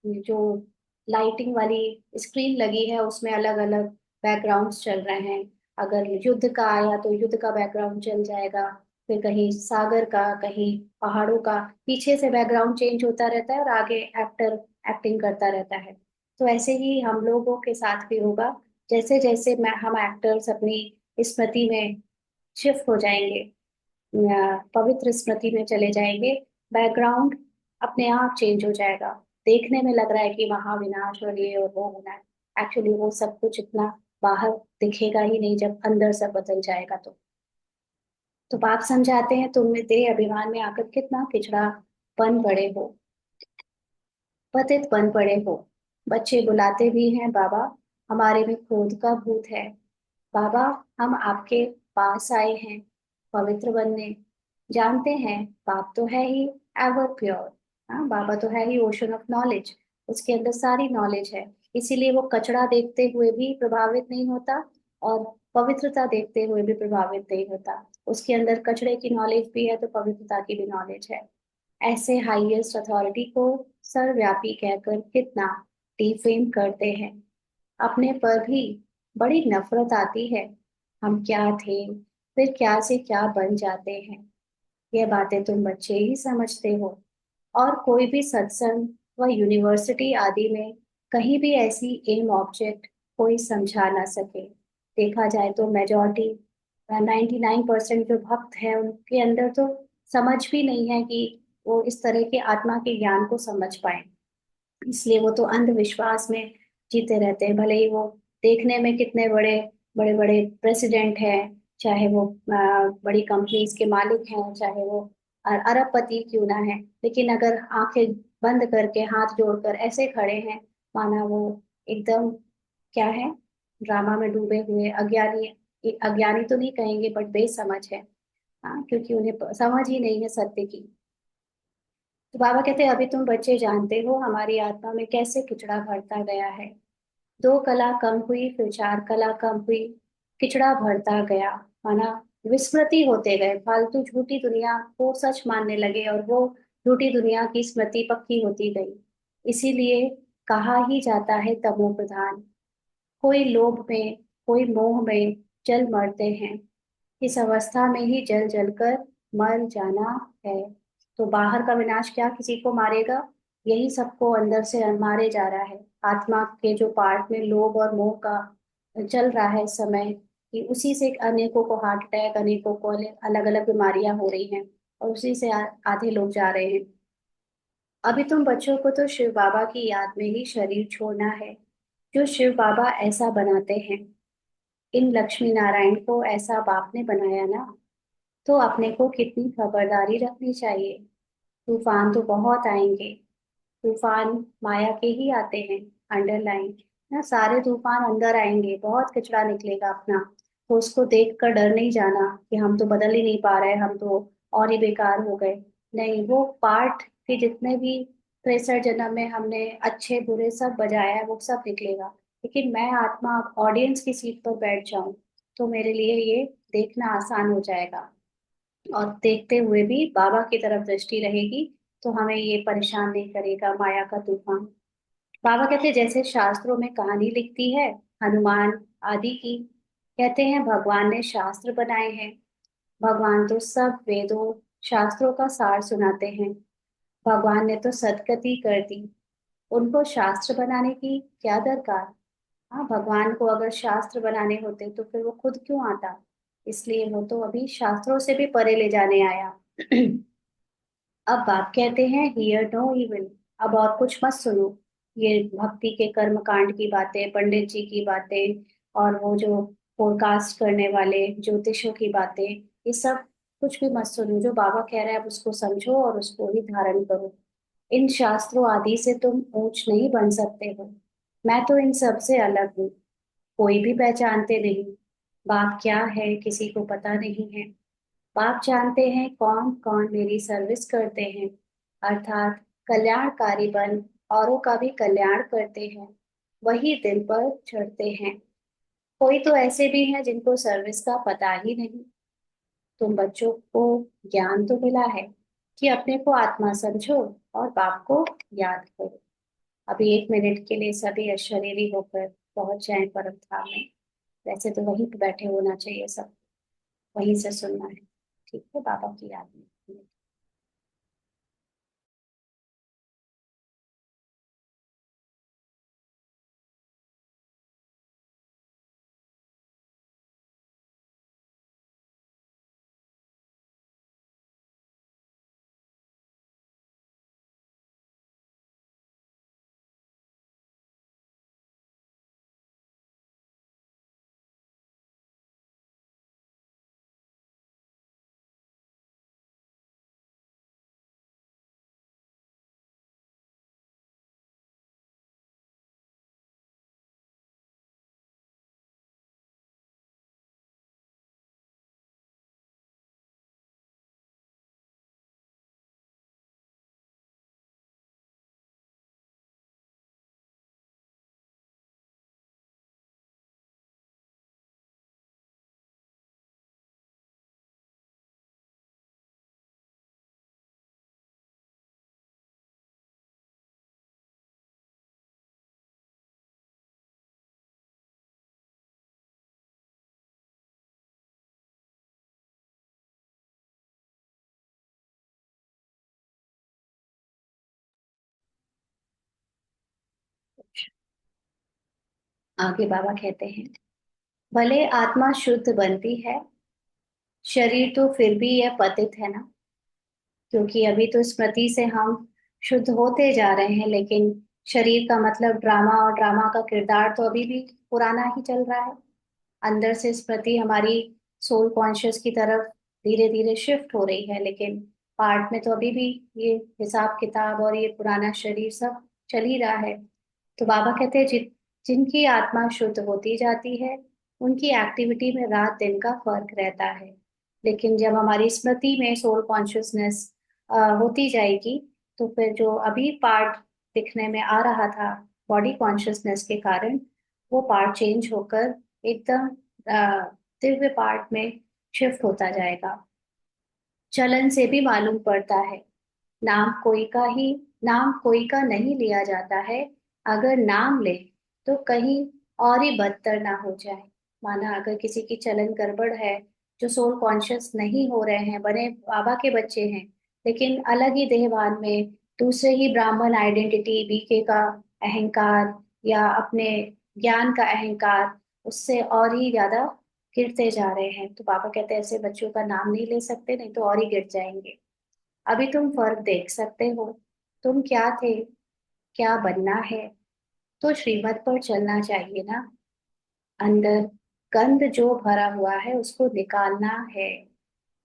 Speaker 1: जो लाइटिंग वाली स्क्रीन लगी है उसमें अलग अलग बैकग्राउंड्स चल रहे हैं। अगर युद्ध का आया तो युद्ध का बैकग्राउंड चल जाएगा, फिर कहीं सागर का, कहीं पहाड़ों का, पीछे से बैकग्राउंड चेंज होता रहता है और आगे एक्टर एक्टिंग करता रहता है। तो ऐसे ही हम लोगों के साथ भी होगा। जैसे जैसे मैं हम एक्टर्स अपनी स्मृति में शिफ्ट हो जाएंगे, पवित्र स्मृति में चले जाएंगे, बैकग्राउंड अपने आप चेंज हो जाएगा। देखने में लग रहा है कि महाविनाश और ये और वो होना है, एक्चुअली वो सब कुछ इतना बाहर दिखेगा ही नहीं जब अंदर सब बदल जाएगा। तो बाप समझाते हैं तुम में तेरे अभिमान में आकर कितना किचड़ा बन पड़े हो, पतित बन पड़े हो। बच्चे बुलाते भी हैं बाबा, हमारे में क्रोध का भूत है। बाबा, हम आपके पास आए हैं पवित्र बनने। जानते हैं बाप तो है ही एवर प्योर। हाँ, बाबा तो है ही ओशन ऑफ नॉलेज, उसके अंदर सारी नॉलेज है। इसीलिए वो कचरा देखते हुए भी प्रभावित नहीं होता, और पवित्रता देखते हुए भी प्रभावित नहीं होता। उसके अंदर कचरे की नॉलेज भी है, तो पवित्रता की भी नॉलेज है। ऐसे हाईएस्ट अथॉरिटी को सर्वव्यापी कहकर कितना डिफेम करते हैं। अपने पर भी बड़ी नफरत आती है। हम क्या थे, फिर क्या से क्या बन जाते हैं। यह बातें तुम बच्चे ही समझते हो, और कोई भी सत्संग व यूनिवर्सिटी आदि में कहीं भी ऐसी एम ऑब्जेक्ट कोई समझा ना सके। देखा जाए तो मेजॉरिटी 99% जो भक्त हैं उनके अंदर तो समझ भी नहीं है कि वो इस तरह के आत्मा के ज्ञान को समझ पाए। इसलिए वो तो अंधविश्वास में जीते रहते हैं, भले ही वो देखने में कितने बड़े बड़े बड़े प्रेसिडेंट हैं, चाहे वो बड़ी कंपनीज के मालिक हैं, चाहे वो अरबपति क्यों ना है, लेकिन अगर आंखें बंद करके हाथ जोड़कर ऐसे खड़े हैं, माना वो एकदम क्या है, ड्रामा में डूबे हुए अज्ञानी, अज्ञानी तो नहीं कहेंगे बट बेसमझ है। हाँ, क्योंकि उन्हें समझ ही नहीं है सत्य की। तो बाबा कहते हैं अभी तुम बच्चे जानते हो हमारी आत्मा में कैसे किचड़ा भरता गया है। दो कला कम हुई, फिर चार कला कम हुई, किचड़ा भरता गया, माना विस्मृति होते गए, फालतू झूठी दुनिया को सच मानने लगे और वो झूठी दुनिया की स्मृति पक्की होती गई। इसीलिए कहा ही जाता है तमो प्रधान। कोई लोभ में, कोई मोह में जल मरते हैं। इस अवस्था में ही जल जलकर मर जाना है। तो बाहर का विनाश क्या किसी को मारेगा, यही सबको अंदर से मारे जा रहा है। आत्मा के जो पार्ट में लोभ और मोह का चल रहा है इस समय, कि उसी से अनेकों को हार्ट अटैक, अनेकों को अलग अलग बीमारियां हो रही हैं, और उसी से आधे लोग जा रहे हैं। अभी तुम बच्चों को तो शिव बाबा की याद में ही शरीर छोड़ना है, जो शिव बाबा ऐसा बनाते हैं। इन लक्ष्मी नारायण को ऐसा बाप ने बनाया ना, तो अपने को कितनी खबरदारी रखनी चाहिए। तूफान तो बहुत आएंगे, तूफान माया के ही आते हैं। अंडरलाइन ना, सारे तूफान अंदर आएंगे, बहुत कचरा निकलेगा अपना। तो उसको देख कर डर नहीं जाना कि हम तो बदल ही नहीं पा रहे, हम तो और ही बेकार हो गए। नहीं, वो पार्ट के जितने भी 63 जन्म में हमने अच्छे बुरे सब बजाया है वो सब निकलेगा। लेकिन मैं आत्मा ऑडियंस की सीट पर बैठ जाऊं तो मेरे लिए ये देखना आसान हो जाएगा, और देखते हुए भी बाबा की तरफ दृष्टि रहेगी, तो हमें ये परेशान नहीं करेगा माया का तूफान। बाबा कहते हैं जैसे शास्त्रों में कहानी लिखती है हनुमान आदि की, कहते हैं भगवान ने शास्त्र बनाए हैं। भगवान तो सब वेदों शास्त्रों का सार सुनाते हैं। भगवान ने तो सदगति कर दी, उनको शास्त्र बनाने की क्या दरकार। हाँ, भगवान को अगर शास्त्र बनाने होते तो फिर वो खुद क्यों आता। इसलिए वो तो अभी शास्त्रों से भी परे ले जाने आया। अब बाप कहते हैं हियर नो इविल, अब और कुछ मत सुनो। ये भक्ति के कर्म कांड की बातें, पंडित जी की बातें, और वो जो फोरकास्ट करने वाले ज्योतिषों की बातें, ये सब कुछ भी मत सुनो। जो बाबा कह रहा है अब उसको समझो और उसको ही धारण करो। इन शास्त्रों आदि से तुम ऊंच नहीं बन सकते हो। मैं तो इन सब से अलग हूँ, कोई भी पहचानते नहीं। बाप क्या है किसी को पता नहीं है। बाप जानते हैं कौन कौन मेरी सर्विस करते हैं, अर्थात कल्याणकारी बन औरों का भी कल्याण करते हैं, वही दिल पर चढ़ते हैं। कोई तो ऐसे भी हैं जिनको सर्विस का पता ही नहीं। तुम बच्चों को ज्ञान तो मिला है कि अपने को आत्मा समझो और बाप को याद करो। अभी 1 मिनट के लिए सभी अशरीरी होकर पहुंच जाएं परम धाम में। वैसे तो वहीं पे बैठे होना चाहिए सब, वहीं से सुनना है। ठीक है, बाबा की याद में। आगे बाबा कहते हैं भले आत्मा शुद्ध बनती है, शरीर तो फिर भी यह पतित है ना। क्योंकि अभी तो स्मृति से हम शुद्ध होते जा रहे हैं, लेकिन शरीर का मतलब ड्रामा, और ड्रामा का किरदार तो अभी भी पुराना ही चल रहा है। अंदर से स्मृति हमारी सोल कॉन्शियस की तरफ धीरे धीरे शिफ्ट हो रही है, लेकिन पार्ट में तो अभी भी ये हिसाब किताब और ये पुराना शरीर सब चल ही रहा है। तो बाबा कहते हैं जिनकी आत्मा शुद्ध होती जाती है उनकी एक्टिविटी में रात दिन का फर्क रहता है। लेकिन जब हमारी स्मृति में सोल कॉन्शियसनेस होती जाएगी, तो फिर जो अभी पार्ट दिखने में आ रहा था बॉडी कॉन्शियसनेस के कारण, वो पार्ट चेंज होकर एकदम दिव्य पार्ट में शिफ्ट होता जाएगा। चलन से भी मालूम पड़ता है, नाम कोई का ही नाम कोई का नहीं लिया जाता है। अगर नाम ले तो कहीं और ही बदतर ना हो जाए। माना अगर किसी की चलन गड़बड़ है, जो सोल कॉन्शियस नहीं हो रहे हैं, बने बाबा के बच्चे हैं, लेकिन अलग ही देहभान में दूसरे ही ब्राह्मण आइडेंटिटी बीके का अहंकार या अपने ज्ञान का अहंकार, उससे और ही ज्यादा गिरते जा रहे हैं। तो बाबा कहते हैं ऐसे बच्चों का नाम नहीं ले सकते, नहीं तो और ही गिर जाएंगे। अभी तुम फर्क देख सकते हो, तुम क्या थे, क्या बनना है, तो श्रीमत पर चलना चाहिए ना। अंदर गंद जो भरा हुआ है उसको निकालना है,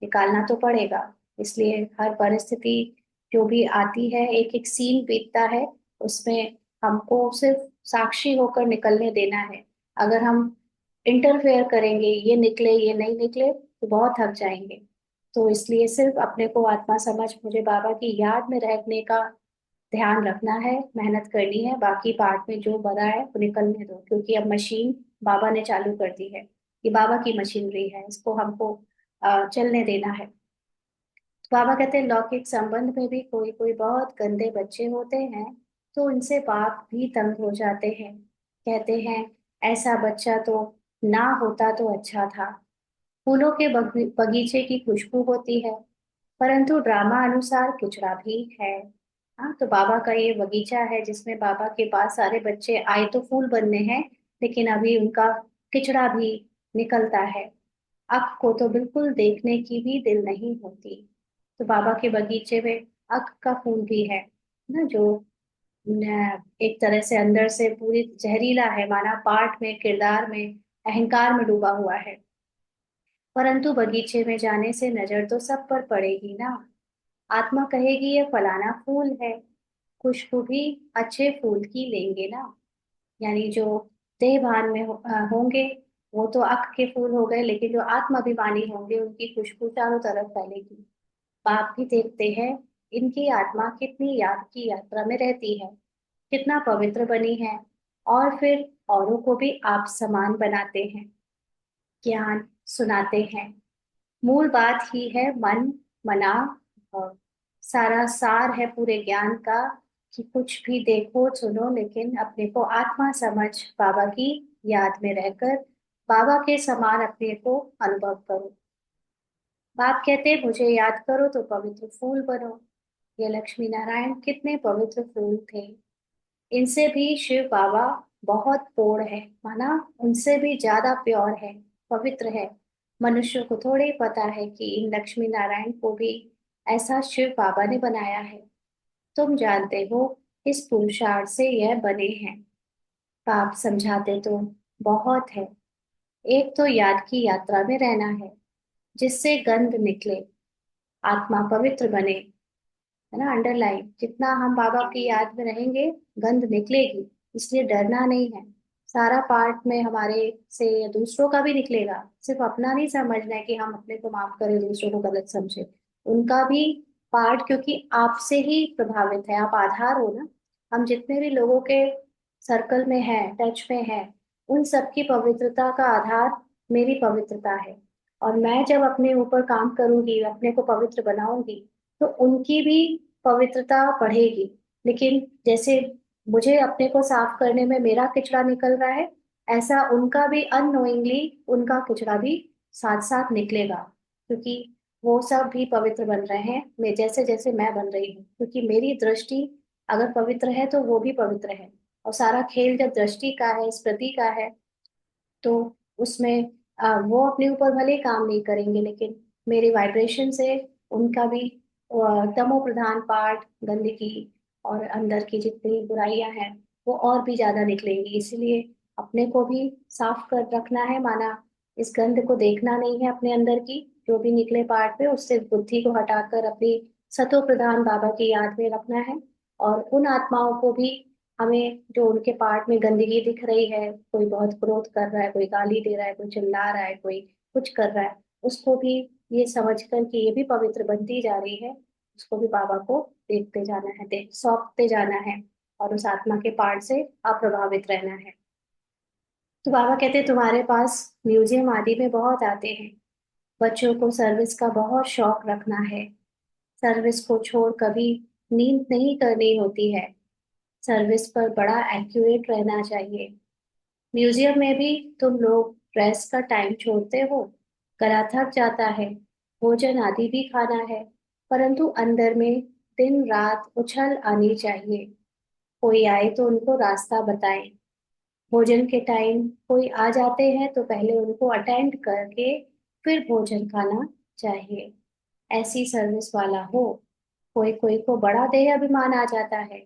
Speaker 1: निकालना तो पड़ेगा। इसलिए हर परिस्थिति जो भी आती है, एक एक सीन बीतता है, उसमें हमको सिर्फ साक्षी होकर निकलने देना है। अगर हम इंटरफेयर करेंगे, ये निकले ये नहीं निकले, तो बहुत थक जाएंगे। तो इसलिए सिर्फ अपने को आत्मा समझ मुझे बाबा की याद में रहने का ध्यान रखना है, मेहनत करनी है। बाकी पार्ट में जो बना है वो निकलने दो, क्योंकि अब मशीन बाबा ने चालू कर दी है। ये बाबा की मशीनरी है, इसको हमको चलने देना है। तो बाबा कहते हैं लौकिक संबंध में भी कोई कोई बहुत गंदे बच्चे होते हैं, तो उनसे बाप भी तंग हो जाते हैं। कहते हैं ऐसा बच्चा तो ना होता तो अच्छा था। फूलों के बगीचे की खुशबू होती है, परंतु ड्रामा अनुसार किचड़ा भी है। हाँ, तो बाबा का ये बगीचा है जिसमें बाबा के पास सारे बच्चे आए तो फूल बनने हैं, लेकिन अभी उनका किचड़ा भी निकलता है। अक को तो बिल्कुल देखने की भी दिल नहीं होती। तो बाबा के बगीचे में अक का फूल भी है ना, जो एक तरह से अंदर से पूरी जहरीला है, माना पाठ में, किरदार में, अहंकार में डूबा हुआ है। परंतु बगीचे में जाने से नजर तो सब पर पड़ेगी ना। आत्मा कहेगी ये फलाना फूल है, खुशबू भी अच्छे फूल की लेंगे ना। यानी जो देह भान में होंगे वो तो अक के फूल हो गए, लेकिन जो आत्माभिमानी होंगे उनकी खुशबू चारों तरफ फैलेगी। बाप भी देखते हैं इनकी आत्मा कितनी याद की यात्रा में रहती है, कितना पवित्र बनी है, और फिर औरों को भी आप समान बनाते हैं, ज्ञान सुनाते हैं। मूल बात ही है मन मना भाव। सारा सार है पूरे ज्ञान का, कि कुछ भी देखो सुनो, लेकिन अपने को आत्मा समझ बाबा की याद में रहकर बाबा के समान अपने को अनुभव करो। बाप कहते मुझे याद करो तो पवित्र फूल बनो। ये लक्ष्मी नारायण कितने पवित्र फूल थे। इनसे भी शिव बाबा बहुत पोड़ है, माना उनसे भी ज्यादा प्योर है, पवित्र है। मनुष्य को थोड़े ही पता है कि इन लक्ष्मी नारायण को भी ऐसा शिव बाबा ने बनाया है। तुम जानते हो इस पुरुषार्थ से यह बने हैं। पाप समझाते तो बहुत है। एक तो याद की यात्रा में रहना है, जिससे गंध निकले, आत्मा पवित्र बने, है ना। अंडरलाइन, जितना हम बाबा की याद में रहेंगे गंध निकलेगी। इसलिए डरना नहीं है। सारा पार्ट में हमारे से या दूसरों का भी निकलेगा, सिर्फ अपना नहीं समझना है कि हम अपने को माफ करें, दूसरों को गलत समझे। उनका भी पार्ट, क्योंकि आपसे ही प्रभावित है, आप आधार हो ना। हम जितने भी लोगों के सर्कल में है, टच में है, उन सबकी पवित्रता का आधार मेरी पवित्रता है। और मैं जब अपने ऊपर काम करूंगी, अपने को पवित्र बनाऊंगी, तो उनकी भी पवित्रता बढ़ेगी। लेकिन जैसे मुझे अपने को साफ करने में मेरा किचड़ा निकल रहा है, ऐसा उनका भी अननोइंगली उनका किचड़ा भी साथ साथ निकलेगा, क्योंकि वो सब भी पवित्र बन रहे हैं मैं जैसे जैसे मैं बन रही हूँ। क्योंकि मेरी दृष्टि अगर पवित्र है तो वो भी पवित्र है। और सारा खेल जब दृष्टि का है, स्मृति का है, तो उसमें वो अपने ऊपर भले ही काम नहीं करेंगे, लेकिन मेरे वाइब्रेशन से उनका भी तमो प्रधान पार्ट, गंदगी और अंदर की जितनी बुराइयां हैं वो और भी ज्यादा निकलेंगी। इसलिए अपने को भी साफ कर रखना है, माना इस गंध को देखना नहीं है अपने अंदर की, जो भी निकले पार्ट पे उससे बुद्धि को हटाकर अपनी सतो प्रधान बाबा की याद में रखना है। और उन आत्माओं को भी हमें जो उनके पार्ट में गंदगी दिख रही है, कोई बहुत क्रोध कर रहा है, कोई गाली दे रहा है, कोई चिल्ला रहा है, कोई कुछ कर रहा है, उसको भी ये समझ कर कि ये भी पवित्र बनती जा रही है, उसको भी बाबा को देखते जाना है, देख सौंपते जाना है, और उस आत्मा के पार्ट से अप्रभावित रहना है। तो बाबा कहते हैं तुम्हारे पास म्यूजियम आदि में बहुत आते हैं, बच्चों को सर्विस का बहुत शौक रखना है, सर्विस को छोड़ कभी नींद नहीं करनी होती है, सर्विस पर बड़ा एक्यूरेट रहना चाहिए। म्यूजियम में भी तुम लोग रेस्ट का टाइम छोड़ते हो, गला थक जाता है, भोजन आदि भी खाना है, परंतु अंदर में दिन रात उछल आनी चाहिए। कोई आए तो उनको रास्ता बताएं, भोजन के टाइम कोई आ जाते हैं तो पहले उनको अटेंड करके फिर भोजन खाना चाहिए। ऐसी सर्विस वाला हो। कोई कोई को बड़ा देह अभिमान आ जाता है,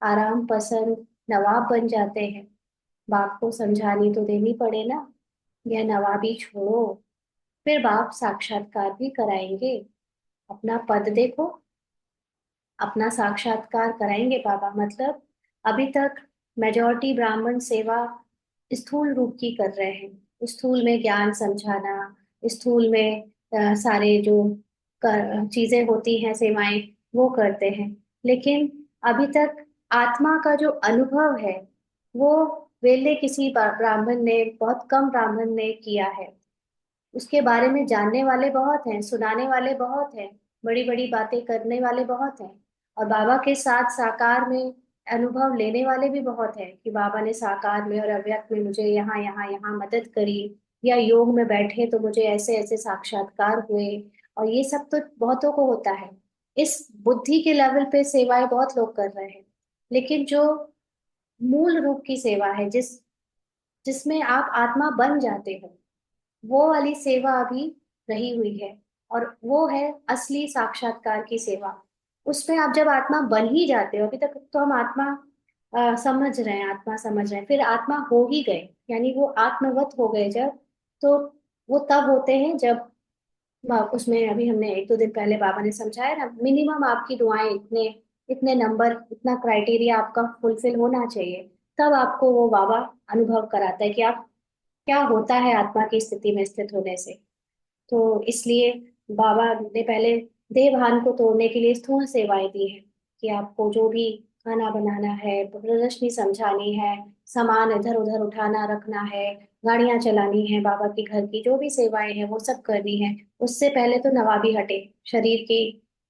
Speaker 1: आराम पसंद नवाब बन जाते हैं, बाप को समझानी तो देनी पड़े ना, यह नवाबी छोड़ो, फिर बाप साक्षात्कार भी कराएंगे। अपना पद देखो, अपना साक्षात्कार कराएंगे बाबा, मतलब अभी तक मेजॉरिटी ब्राह्मण सेवा स्थूल रूप की कर रहे हैं, स्थूल में ज्ञान समझाना, स्थूल में सारे जो चीजें होती हैं सेवाएं वो करते हैं, लेकिन अभी तक आत्मा का जो अनुभव है वो वेले किसी ब्राह्मण ने, बहुत कम ब्राह्मण ने किया है। उसके बारे में जानने वाले बहुत हैं, सुनाने वाले बहुत हैं, बड़ी बड़ी बातें करने वाले बहुत हैं, और बाबा के साथ साकार में अनुभव लेने वाले भी बहुत हैं कि बाबा ने साकार में और अव्यक्त में मुझे यहाँ यहाँ यहाँ मदद करी, या योग में बैठे तो मुझे ऐसे ऐसे साक्षात्कार हुए। और ये सब तो बहुतों को होता है, इस बुद्धि के लेवल पे सेवाएं बहुत लोग कर रहे हैं, लेकिन जो मूल रूप की सेवा है, जिसमें आप आत्मा बन जाते हो, वो वाली सेवा अभी रही हुई है, और वो है असली साक्षात्कार की सेवा। उसमें आप जब आत्मा बन ही जाते हो, अभी तक तो हम आत्मा समझ रहे हैं, आत्मा समझ रहे हैं, फिर आत्मा हो ही गए, यानी वो आत्मवत हो गए जब, तो वो तब होते हैं जब उसमें अभी हमने एक दो दिन पहले बाबा ने समझाया ना, मिनिमम आपकी दुआएं इतने इतने नंबर, इतना क्राइटेरिया आपका फुलफिल होना चाहिए, तब आपको वो बाबा अनुभव कराता है कि आप क्या होता है आत्मा की स्थिति में स्थित होने से। तो इसलिए बाबा ने पहले देह भान को तोड़ने के लिए स्थूल सेवाएं दी है, कि आपको जो भी खाना बनाना है, प्रदर्शनी समझानी है, सामान इधर उधर उठाना रखना है, गाड़ियां चलानी है, बाबा की घर की जो भी सेवाएं हैं वो सब करनी है। उससे पहले तो नवाबी हटे, शरीर की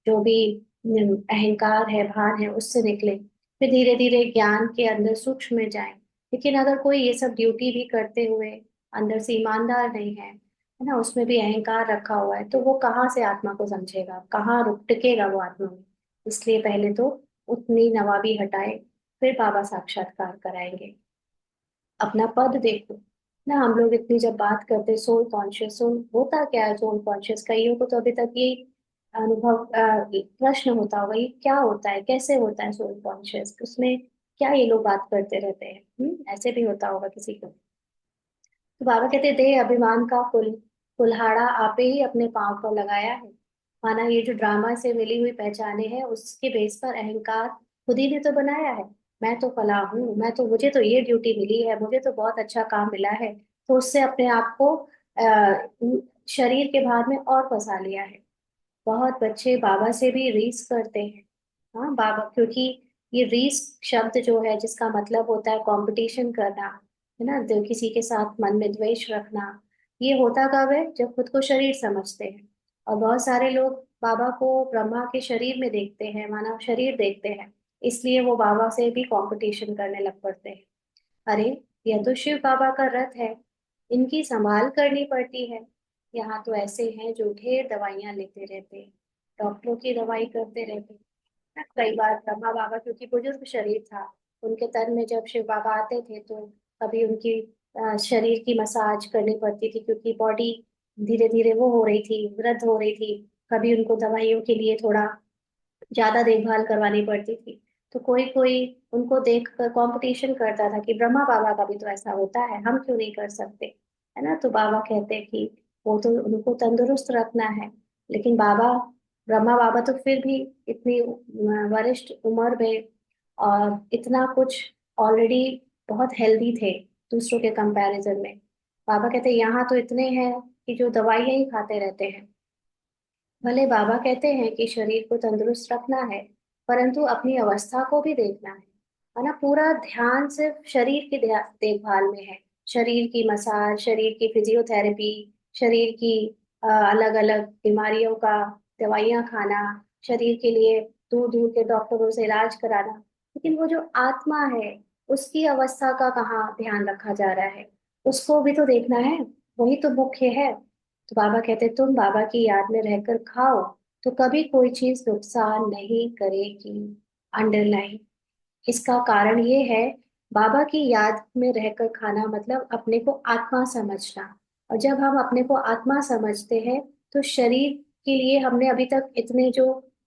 Speaker 1: जो भी अहंकार है, भान है, उससे निकले, फिर धीरे धीरे ज्ञान के अंदर सूक्ष्म में जाए। लेकिन अगर कोई ये सब ड्यूटी भी करते हुए अंदर से ईमानदार नहीं है ना, उसमें भी अहंकार रखा हुआ है, तो वो कहाँ से आत्मा को समझेगा, कहाँ रुक टिकेगा वो आत्मा में। इसलिए पहले तो उतनी नवाबी हटाए, फिर बाबा साक्षात्कार कराएंगे। अपना पद देखो ना, हम लोग इतनी जब बात करते सोल कॉन्शियस, सोल होता क्या है, सोल कॉन्शियस कईयों को तो अभी तक ये अनुभव प्रश्न होता होगा, ये क्या होता है, कैसे होता है सोल कॉन्शियस, उसमें क्या ये लोग बात करते रहते हैं, ऐसे भी होता होगा किसी को। तो बाबा कहते देह अभिमान का कुल्हाड़ा आपे ही अपने पांव पर लगाया है। माना ये जो ड्रामा से मिली हुई पहचाने हैं, उसके बेस पर अहंकार खुद ही ने तो बनाया है। मैं तो फला हूँ, मैं तो, मुझे तो ये ड्यूटी मिली है, मुझे तो बहुत अच्छा काम मिला है, तो उससे अपने आप को शरीर के भार में और फंसा लिया है। बहुत बच्चे बाबा से भी रीस करते हैं। हाँ बाबा, क्योंकि ये रीस शब्द जो है, जिसका मतलब होता है कंपटीशन करना, है ना, तो किसी के साथ मन में द्वेष रखना, ये होता कब है, जब खुद को शरीर समझते हैं। और बहुत सारे लोग बाबा को ब्रह्मा के शरीर में देखते हैं, मानव शरीर देखते हैं, इसलिए वो बाबा से भी कंपटीशन करने लग पड़ते हैं। अरे, यह तो शिव बाबा का रथ है, इनकी संभाल करनी पड़ती है। यहाँ तो ऐसे हैं जो ढेर दवाइयां लेते रहते हैं, डॉक्टरों की दवाई करते रहते हैं। कई बार ब्रह्मा बाबा, क्योंकि बुजुर्ग शरीर था, उनके तन में जब शिव बाबा आते थे तो कभी उनकी शरीर की मसाज करनी पड़ती थी, क्योंकि बॉडी धीरे धीरे वो हो रही थी, वृद्ध हो रही थी। कभी उनको दवाइयों के लिए थोड़ा ज्यादा देखभाल करवानी पड़ती थी। तो कोई कोई उनको देख कर कंपटीशन करता था कि ब्रह्मा बाबा का भी तो ऐसा होता है, हम क्यों नहीं कर सकते, है ना। तो बाबा कहते हैं कि वो तो उनको तंदुरुस्त रखना है, लेकिन बाबा, ब्रह्मा बाबा तो फिर भी इतनी वरिष्ठ उम्र में और इतना कुछ ऑलरेडी बहुत हेल्दी थे दूसरों के कंपैरिजन में। बाबा कहते हैं यहाँ तो इतने हैं कि जो दवाइयाँ ही खाते रहते हैं। भले बाबा कहते हैं कि शरीर को तंदुरुस्त रखना है, परंतु अपनी अवस्था को भी देखना है ना। पूरा ध्यान सिर्फ शरीर की देखभाल में है। शरीर की मसाज, शरीर की फिजियोथेरेपी, शरीर की अलग अलग बीमारियों का दवाइयाँ खाना, शरीर के लिए दूर दूर के डॉक्टरों से इलाज कराना। लेकिन वो जो आत्मा है, उसकी अवस्था का कहाँ ध्यान रखा जा रहा है? उसको भी तो देखना है, वही तो मुख्य है। तो बाबा कहते तुम बाबा की याद में रहकर खाओ तो कभी कोई चीज नुकसान नहीं करेगी। अंडरलाइन। इसका कारण ये है, बाबा की याद में रहकर खाना मतलब अपने को आत्मा समझना। और जब हम अपने को आत्मा समझते हैं तो शरीर के लिए हमने अभी तक इतने जो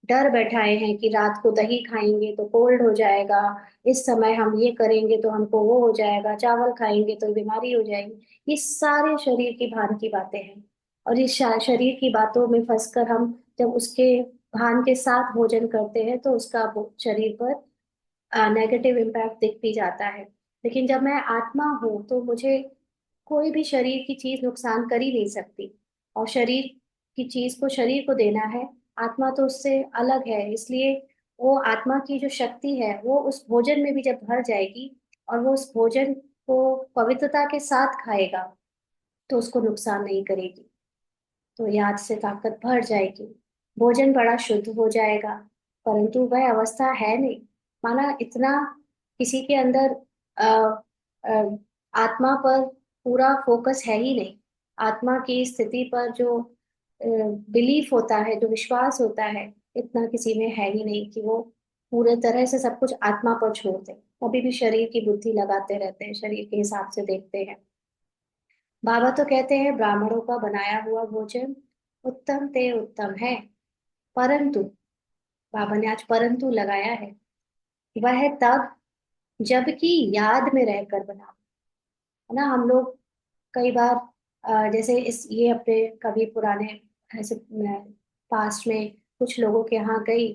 Speaker 1: डर बैठाए हैं कि रात को दही खाएंगे तो कोल्ड हो जाएगा, इस समय हम ये करेंगे तो हमको वो हो जाएगा, चावल खाएंगे तो बीमारी हो जाएगी, ये सारे शरीर की भान की बातें हैं। और इस शरीर की बातों में फंसकर हम जब उसके भान के साथ भोजन करते हैं तो उसका शरीर पर नेगेटिव इम्पैक्ट दिख भी जाता है। लेकिन जब मैं आत्मा हूँ तो मुझे कोई भी शरीर की चीज नुकसान कर ही नहीं सकती। और शरीर की चीज को शरीर को देना है, आत्मा तो उससे अलग है। इसलिए वो आत्मा की जो शक्ति है वो उस भोजन में भी जब भर जाएगी और वो उस भोजन को पवित्रता के साथ खाएगा तो उसको नुकसान नहीं करेगी। तो याद से ताकत बढ़ जाएगी, भोजन बड़ा शुद्ध हो जाएगा। परंतु वह अवस्था है नहीं। माना इतना किसी के अंदर अ, अ, आत्मा पर पूरा फोकस है ही नहीं। आत्मा की स्थिति पर जो बिलीफ होता है, जो विश्वास होता है, इतना किसी में है ही नहीं कि वो पूरे तरह से सब कुछ आत्मा पर छोड़ दे। कभी भी शरीर की बुद्धि लगाते रहते हैं, शरीर के हिसाब से देखते हैं। बाबा तो कहते हैं ब्राह्मणों का बनाया हुआ भोजन उत्तम ते उत्तम है, परंतु बाबा ने आज परंतु लगाया है, वह तब जबकि याद में रहकर बनाओ। है ना। हम लोग कई बार जैसे इस ये अपने कभी पुराने ऐसे पास्ट में कुछ लोगों के यहाँ गई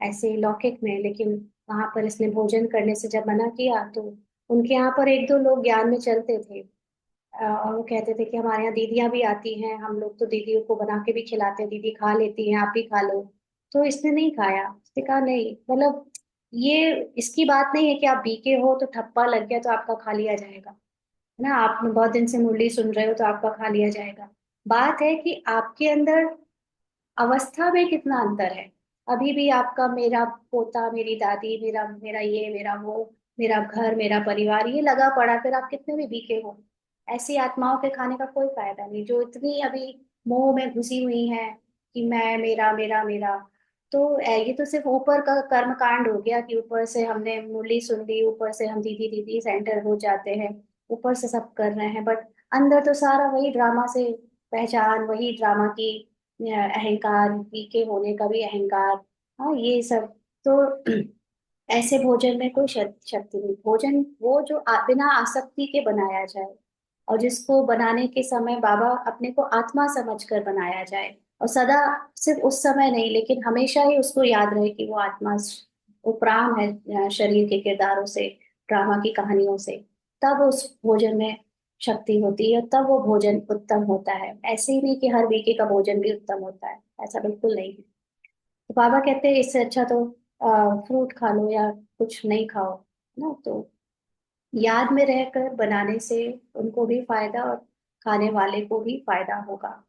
Speaker 1: ऐसे लौकिक में, लेकिन वहां पर इसने भोजन करने से जब मना किया तो उनके यहाँ पर एक दो लोग ज्ञान में चलते थे। और वो कहते थे कि हमारे यहाँ दीदियां भी आती हैं, हम लोग तो दीदियों को बना के भी खिलाते हैं, दीदी खा लेती हैं, आप भी खा लो। तो इसने नहीं खाया, इसने कहा नहीं, मतलब ये इसकी बात नहीं है कि आप बीके हो तो ठप्पा लग गया तो आपका खा लिया जाएगा। है ना। आप बहुत दिन से मुरली सुन रहे हो तो आपका खा लिया जाएगा। बात है कि आपके अंदर अवस्था में कितना अंतर है। अभी भी आपका मेरा पोता, मेरी दादी, मेरा मेरा ये, मेरा वो, मेरा घर, मेरा परिवार, ये लगा पड़ा, फिर आप कितने भी बीके हो। ऐसी आत्माओं के खाने का कोई फायदा नहीं जो इतनी अभी मोह में घुसी हुई है कि मैं, मेरा मेरा मेरा। तो ये तो सिर्फ ऊपर का कर्म कांड हो गया कि ऊपर से हमने मुरली सुन ली, ऊपर से हम दीदी दीदी सेंटर हो जाते हैं, ऊपर से सब कर रहे हैं, बट अंदर तो सारा वही ड्रामा से पहचान, वही ड्रामा की अहंकार, पीके होने का भी अहंकार। हाँ, ये सब तो ऐसे भोजन में कोई शक्ति नहीं। भोजन वो जो बिना आसक्ति के बनाया जाए और जिसको बनाने के समय बाबा अपने को आत्मा समझकर बनाया जाए। और सदा, सिर्फ उस समय नहीं लेकिन हमेशा ही उसको याद रहे कि वो आत्मा वो प्राण है शरीर के किरदारों से, ड्रामा की कहानियों से। तब उस भोजन में शक्ति होती है, तब वो भोजन उत्तम होता है। ऐसे ही नहीं कि हर वीके का भोजन भी उत्तम होता है, ऐसा बिल्कुल नहीं है। तो बाबा कहते हैं इससे अच्छा तो फ्रूट खा लो या कुछ नहीं खाओ ना। तो याद में रहकर बनाने से उनको भी फायदा और खाने वाले को भी फायदा होगा।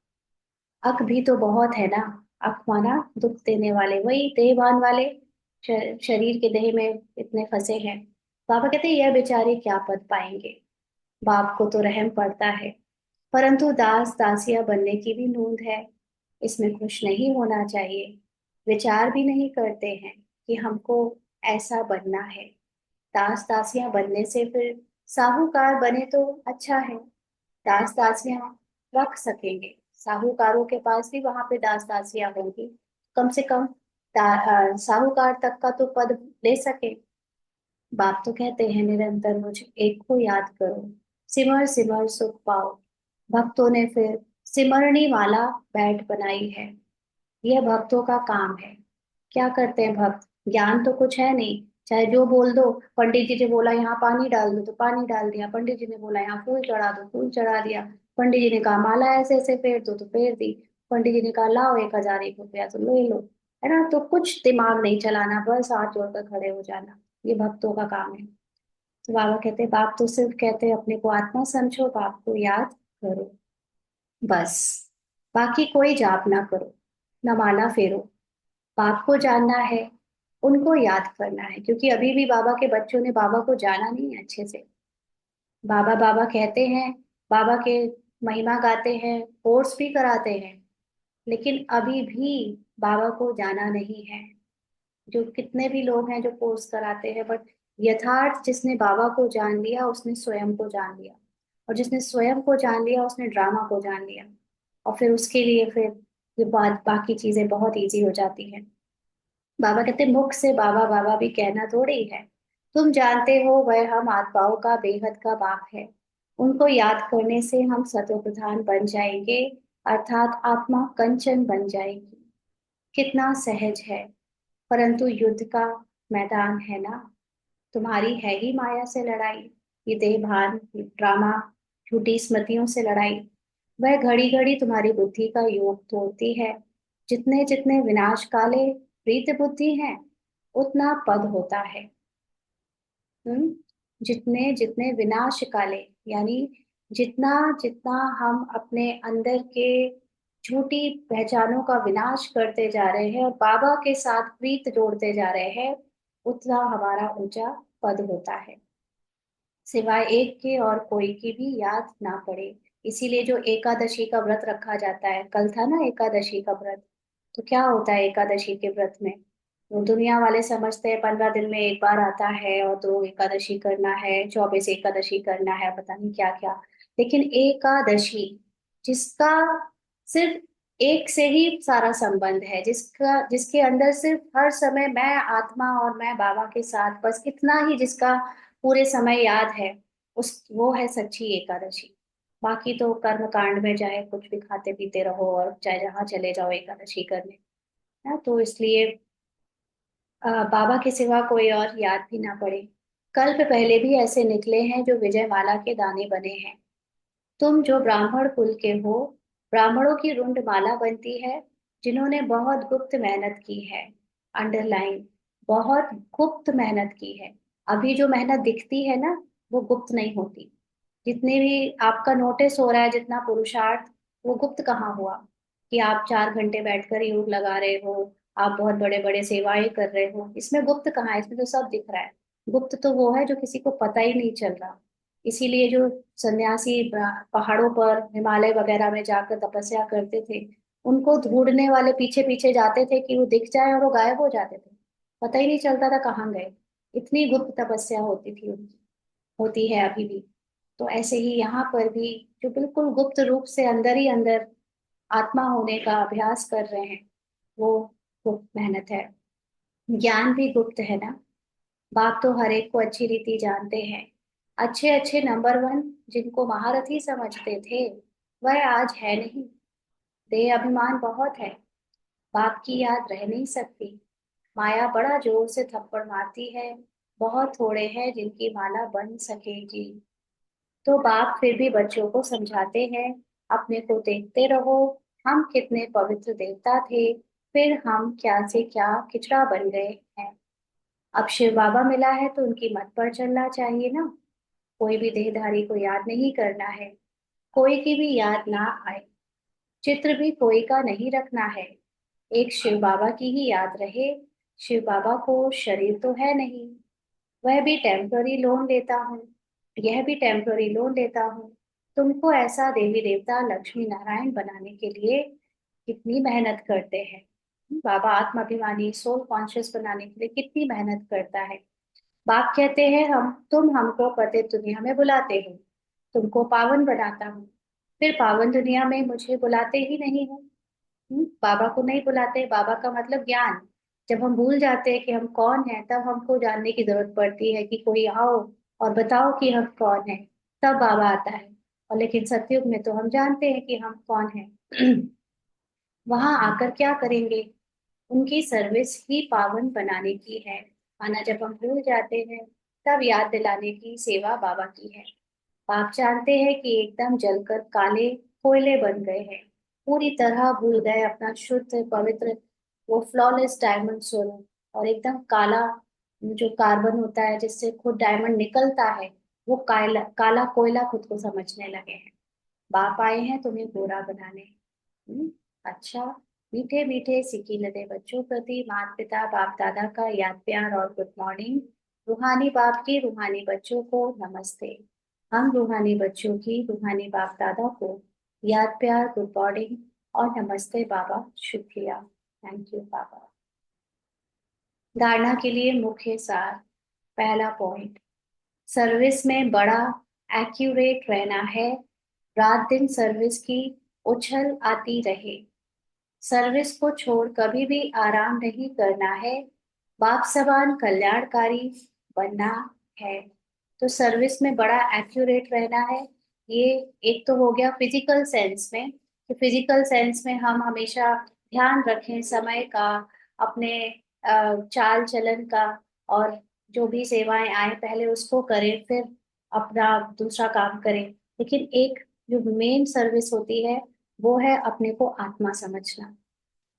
Speaker 1: अक भी तो बहुत है ना। अक माना दुख देने वाले, वही देहभान वाले, शरीर के देह में इतने फंसे हैं। बाबा कहते हैं यह बेचारे क्या पद पाएंगे। बाप को तो रहम पड़ता है, परंतु दास दासिया बनने की भी नूंद है। इसमें खुश नहीं होना चाहिए। विचार भी नहीं करते हैं कि हमको ऐसा बनना है। दास दासियां बनने से फिर साहूकार बने तो अच्छा है। दास दासियां रख सकेंगे, साहूकारों के पास भी वहां पे दास दासियां होंगी, कम से कम साहूकार तक का तो पद ले सके। बाप तो कहते हैं निरंतर मुझ एक को याद करो, सिमर सिमर सुख पाओ। भक्तों ने फिर सिमरनी वाला बैठ बनाई है। यह भक्तों का काम है। क्या करते हैं भक्त? ज्ञान तो कुछ है नहीं, चाहे जो बोल दो। पंडित जी ने बोला यहाँ पानी डाल दो तो पानी डाल दिया, पंडित जी ने बोला यहाँ फूल चढ़ा दो फूल चढ़ा दिया, पंडित जी ने कहा माला ऐसे ऐसे फेर दो तो फेर दी, पंडित जी ने कहा लाओ 1,000 एक रुपया तो ले लो। है ना, तो कुछ दिमाग नहीं चलाना, बस हाथ जोड़कर खड़े हो जाना, ये भक्तों का काम है। तो बाबा कहते हैं बाप तो सिर्फ कहते हैं अपने को आत्मा समझो, बाप को याद करो, बस। बाकी कोई जाप ना करो, ना माला फेरो। बाप को जानना है, उनको याद करना है, क्योंकि अभी भी बाबा के बच्चों ने बाबा को जाना नहीं है अच्छे से। बाबा बाबा कहते हैं, बाबा के महिमा गाते हैं, कोर्स भी कराते हैं, लेकिन अभी भी बाबा को जाना नहीं है। जो कितने भी लोग हैं जो कोर्स कराते हैं, बट यथार्थ जिसने बाबा को जान लिया उसने स्वयं को जान लिया, और जिसने स्वयं को जान लिया उसने ड्रामा को जान लिया। और फिर उसके लिए फिर ये बात बाकी चीजें बहुत इजी हो जाती हैं। बाबा कहते मुख से बाबा बाबा भी कहना थोड़ी है, तुम जानते हो वह हम आत्माओं का बेहद का बाप है। उनको याद करने से हम सत्व प्रधान बन जाएंगे, अर्थात आत्मा कंचन बन जाएगी। कितना सहज है, परंतु युद्ध का मैदान है ना। तुम्हारी है ही माया से लड़ाई, ये देह भान ड्रामा झूठी स्मृतियों से लड़ाई। वह घड़ी घड़ी तुम्हारी बुद्धि का योग तोड़ती है। जितने जितने विनाश काले प्रीत बुद्धि है, उतना पद होता है। हम्म। जितने जितने विनाश काले, यानी जितना जितना हम अपने अंदर के झूठी पहचानों का विनाश करते जा रहे हैं और बाबा के साथ प्रीत जोड़ते जा रहे हैं, उतना हमारा ऊंचा पद होता है। सिवाय एक के और कोई की भी याद ना पड़े। इसीलिए जो एकादशी का व्रत रखा जाता है, कल था ना एकादशी का व्रत, तो क्या होता है एकादशी के व्रत में? वो दुनिया वाले समझते हैं 15 दिन में एक बार आता है और तो एकादशी करना है, 24 एकादशी करना है, पता नहीं क्या क्या। लेकिन एकादशी जिसका सिर्फ एक से ही सारा संबंध है, जिसका जिसके अंदर सिर्फ हर समय मैं आत्मा और मैं बाबा के साथ, बस इतना ही जिसका पूरे समय याद है, उस वो है सच्ची एकादशी। बाकी तो कर्म कांड में चाहे कुछ भी खाते पीते रहो और चाहे जहाँ चले जाओ एकादशी करने, है तो इसलिए बाबा के सिवा कोई और याद भी ना पड़े। कल्प पहले भी ऐसे निकले हैं जो विजय माला के दाने बने हैं। तुम जो ब्राह्मण कुल के हो, ब्राह्मणों की रुंड माला बनती है, जिन्होंने बहुत गुप्त मेहनत की है। अंडरलाइन, बहुत गुप्त मेहनत की है। अभी जो मेहनत दिखती है ना, वो गुप्त नहीं होती। जितने भी आपका नोटिस हो रहा है, जितना पुरुषार्थ, वो गुप्त कहाँ हुआ? कि आप 4 घंटे बैठकर योग लगा रहे हो, आप बहुत बड़े बड़े सेवाएं कर रहे हो, इसमें गुप्त कहाँ है? इसमें तो सब दिख रहा है। गुप्त तो वो है जो किसी को पता ही नहीं चल रहा। इसीलिए जो सन्यासी पहाड़ों पर हिमालय वगैरह में जाकर तपस्या करते थे, उनको ढूंढने वाले पीछे पीछे जाते थे कि वो दिख जाए, और वो गायब हो जाते थे, पता ही नहीं चलता था कहाँ गए। इतनी गुप्त तपस्या होती थी उनकी, होती है अभी भी। तो ऐसे ही यहाँ पर भी जो बिल्कुल गुप्त रूप से अंदर ही अंदर आत्मा होने का अभ्यास कर रहे हैं, वो गुप्त मेहनत है। ज्ञान भी गुप्त है ना। बाप तो हर एक को अच्छी रीति जानते हैं। अच्छे अच्छे नंबर 1 जिनको महारथी समझते थे, वह आज है नहीं। देह अभिमान बहुत है, बाप की याद रह नहीं सकती। माया बड़ा जोर से थप्पड़ मारती है, बहुत थोड़े हैं जिनकी माला बन सकेगी। तो बाप फिर भी बच्चों को समझाते हैं, अपने को देखते रहो, हम कितने पवित्र देवता थे, फिर हम क्या से क्या किचड़ा बन गए हैं। अब शिव बाबा मिला है तो उनकी मत पर चलना चाहिए ना। कोई भी देहधारी को याद नहीं करना है, कोई की भी याद ना आए। चित्र भी कोई का नहीं रखना है, एक शिव बाबा की ही याद रहे। शिव बाबा को शरीर तो है नहीं, वह भी टेम्पररी लोन लेता हूँ, यह भी टेम्पररी लोन लेता हूँ। तुमको ऐसा देवी देवता लक्ष्मी नारायण बनाने के लिए कितनी मेहनत करते हैं। बाबा आत्माभिमानी सोल कॉन्शियस बनाने के लिए कितनी मेहनत करता है। बाप कहते हैं हम तुम हमको पतित दुनिया में बुलाते हो, तुमको पावन बनाता हूँ, फिर पावन दुनिया में मुझे बुलाते ही नहीं हो। बाबा को नहीं बुलाते। बाबा का मतलब ज्ञान। जब हम भूल जाते हैं कि हम कौन हैं, तब हमको जानने की जरूरत पड़ती है कि कोई आओ और बताओ कि हम कौन हैं, तब बाबा आता है। और लेकिन सतयुग में तो हम जानते हैं कि हम कौन हैं। वहां आकर क्या करेंगे? उनकी सर्विस ही पावन बनाने की है। माना जब हम भूल जाते हैं तब याद दिलाने की सेवा बाबा की है। आप जानते हैं कि एकदम जलकर काले कोयले बन गए हैं, पूरी तरह भूल गए अपना शुद्ध पवित्र वो फ्लॉलेस डायमंड स्वरूप। और एकदम काला जो कार्बन होता है जिससे खुद डायमंड निकलता है, वो काला काला कोयला खुद को समझने लगे हैं। बाप आए हैं तुम्हें गोरा बनाने। अच्छा। मीठे मीठे सिकीलते बच्चों प्रति माता पिता बाप दादा का याद प्यार और गुड मॉर्निंग। रूहानी बाप की रूहानी बच्चों को नमस्ते। हम रूहानी बच्चों की रूहानी बाप दादा को याद प्यार गुड मॉर्निंग और नमस्ते बाबा, शुक्रिया, थैंक यू बाबा। धारणा के लिए मुख्य सार। पहला पॉइंट, सर्विस में बड़ा एक्यूरेट रहना है। रात दिन सर्विस की उछल आती रहे। सर्विस को छोड़ कभी भी आराम नहीं करना है। बाप समान कल्याणकारी बनना है। तो सर्विस में बड़ा एक्यूरेट रहना है। ये एक तो हो गया फिजिकल सेंस में, कि फिजिकल सेंस में हम हमेशा ध्यान रखें समय का, अपने चाल चलन का, और जो भी सेवाएं आए पहले उसको करें, फिर अपना दूसरा काम करें। लेकिन एक जो मेन सर्विस होती है वो है अपने को आत्मा समझना।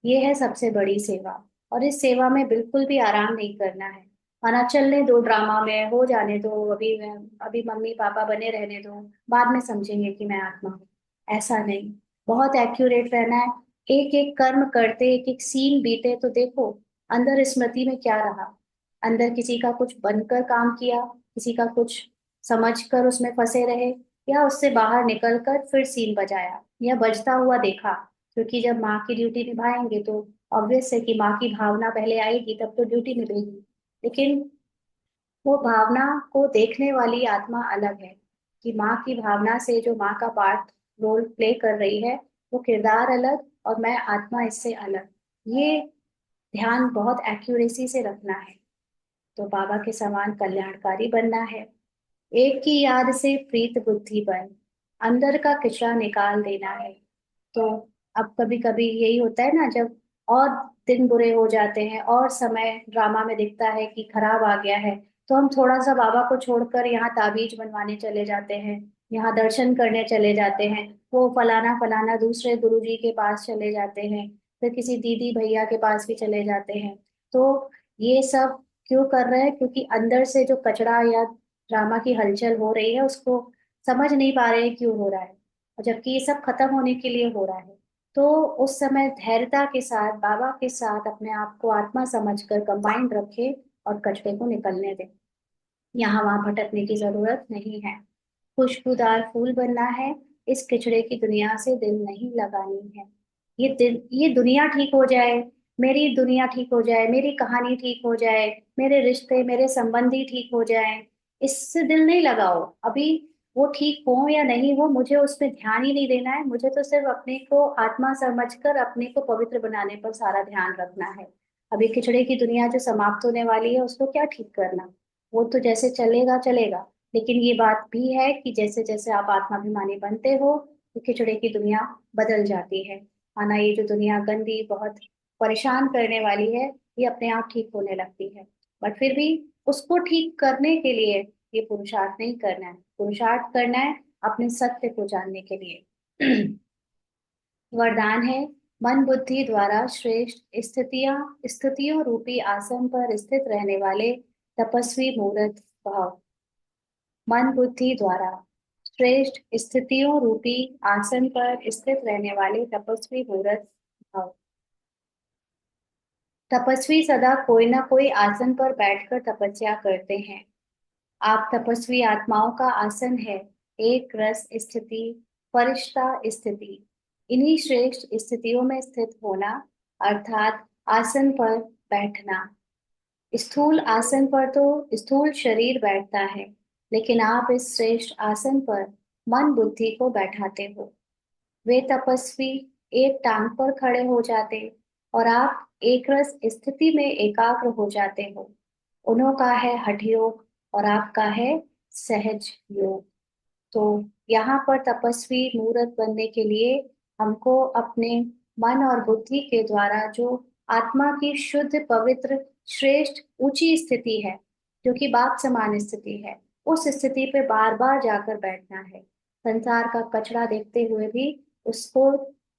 Speaker 1: ये है सबसे बड़ी सेवा। और इस सेवा में बिल्कुल भी आराम नहीं करना है। माना चलने दो, ड्रामा में हो जाने दो, अभी मम्मी पापा बने रहने दो, बाद में समझेंगे कि मैं आत्मा हूँ। ऐसा नहीं, बहुत एक्यूरेट रहना है। एक एक कर्म करते, एक एक सीन बीते तो देखो अंदर स्मृति में क्या रहा। अंदर किसी का कुछ बनकर काम किया, किसी का कुछ समझकर उसमें फंसे रहे, या उससे बाहर निकलकर फिर सीन बजाया या बजता हुआ देखा। क्योंकि जब माँ की ड्यूटी निभाएंगे तो ऑब्वियस है कि माँ की भावना पहले आएगी, तब तो ड्यूटी निभेगी। लेकिन वो भावना को देखने वाली आत्मा अलग है, कि माँ की भावना से जो माँ का पार्ट रोल प्ले कर रही है, वो किरदार अलग और मैं आत्मा इससे अलग। ये ध्यान बहुत एक्यूरेसी से रखना है। तो बाबा के समान कल्याणकारी बनना है। एक की याद से प्रीत बुद्धि बन, अंदर का कचरा निकाल देना है। तो अब कभी कभी यही होता है ना, जब और दिन बुरे हो जाते हैं और समय ड्रामा में दिखता है कि खराब आ गया है, तो हम थोड़ा सा बाबा को छोड़कर यहाँ ताबीज बनवाने चले जाते हैं, यहाँ दर्शन करने चले जाते हैं, वो फलाना फलाना दूसरे गुरुजी के पास चले जाते हैं, फिर किसी दीदी भैया के पास भी चले जाते हैं। तो ये सब क्यों कर रहे हैं? क्योंकि अंदर से जो कचरा या ड्रामा की हलचल हो रही है उसको समझ नहीं पा रहे हैं क्यों हो रहा है, और जबकि ये सब खत्म होने के लिए हो रहा है। तो उस समय धैर्यता के साथ बाबा के साथ अपने आप को आत्मा समझकर कंबाइंड रखे और कचरे को निकलने दें। यहाँ वहां भटकने की जरूरत नहीं है। खुशबूदार फूल बनना है। इस कचड़े की दुनिया से दिल नहीं लगानी है। ये दुनिया ठीक हो जाए, मेरी दुनिया ठीक हो जाए, मेरी कहानी ठीक हो जाए, मेरे रिश्ते मेरे संबंधी ठीक हो जाए, इससे दिल नहीं लगाओ अभी। वो ठीक हो या नहीं हो, मुझे उस पर ध्यान ही नहीं देना है। मुझे तो सिर्फ अपने को आत्मा समझकर अपने को पवित्र बनाने पर सारा ध्यान रखना है। अभी खिचड़े की दुनिया जो समाप्त होने वाली है उसको क्या ठीक करना, वो तो जैसे चलेगा चलेगा। लेकिन ये बात भी है कि जैसे जैसे आप आत्माभिमानी बनते हो, तो खिचड़े की दुनिया बदल जाती है। माना ये जो दुनिया गंदी बहुत परेशान करने वाली है, ये अपने आप ठीक होने लगती है। बट फिर भी उसको ठीक करने के लिए ये पुरुषार्थ नहीं करना है। पुरुषार्थ करना है अपने सत्य को जानने के लिए। वरदान है, मन बुद्धि द्वारा श्रेष्ठ स्थितियों रूपी आसन पर स्थित रहने वाले तपस्वी मूर्त भाव। मन बुद्धि द्वारा श्रेष्ठ स्थितियों रूपी आसन पर स्थित रहने वाले तपस्वी मूर्त भाव। तपस्वी सदा कोई ना कोई आसन पर बैठकर तपस्या करते हैं। आप तपस्वी आत्माओं का आसन है एक रस स्थिति, फरिश्ता स्थिति। इन्हीं श्रेष्ठ स्थितियों में स्थित होना, अर्थात आसन पर बैठना। स्थूल आसन पर तो स्थूल शरीर बैठता है, लेकिन आप इस श्रेष्ठ आसन पर मन बुद्धि को बैठाते हो। वे तपस्वी एक टांग पर खड़े हो जाते और आप एक रस स्थिति में एकाग्र हो जाते हो। उन्हों का है हठ योग और आपका है सहज योग। तो यहाँ पर तपस्वी मूर्त बनने के लिए हमको अपने मन और बुद्धि के द्वारा जो आत्मा की शुद्ध पवित्र श्रेष्ठ ऊंची स्थिति है, जो कि बाप समान स्थिति है, उस स्थिति पे बार बार जाकर बैठना है। संसार का कचरा देखते हुए भी उसको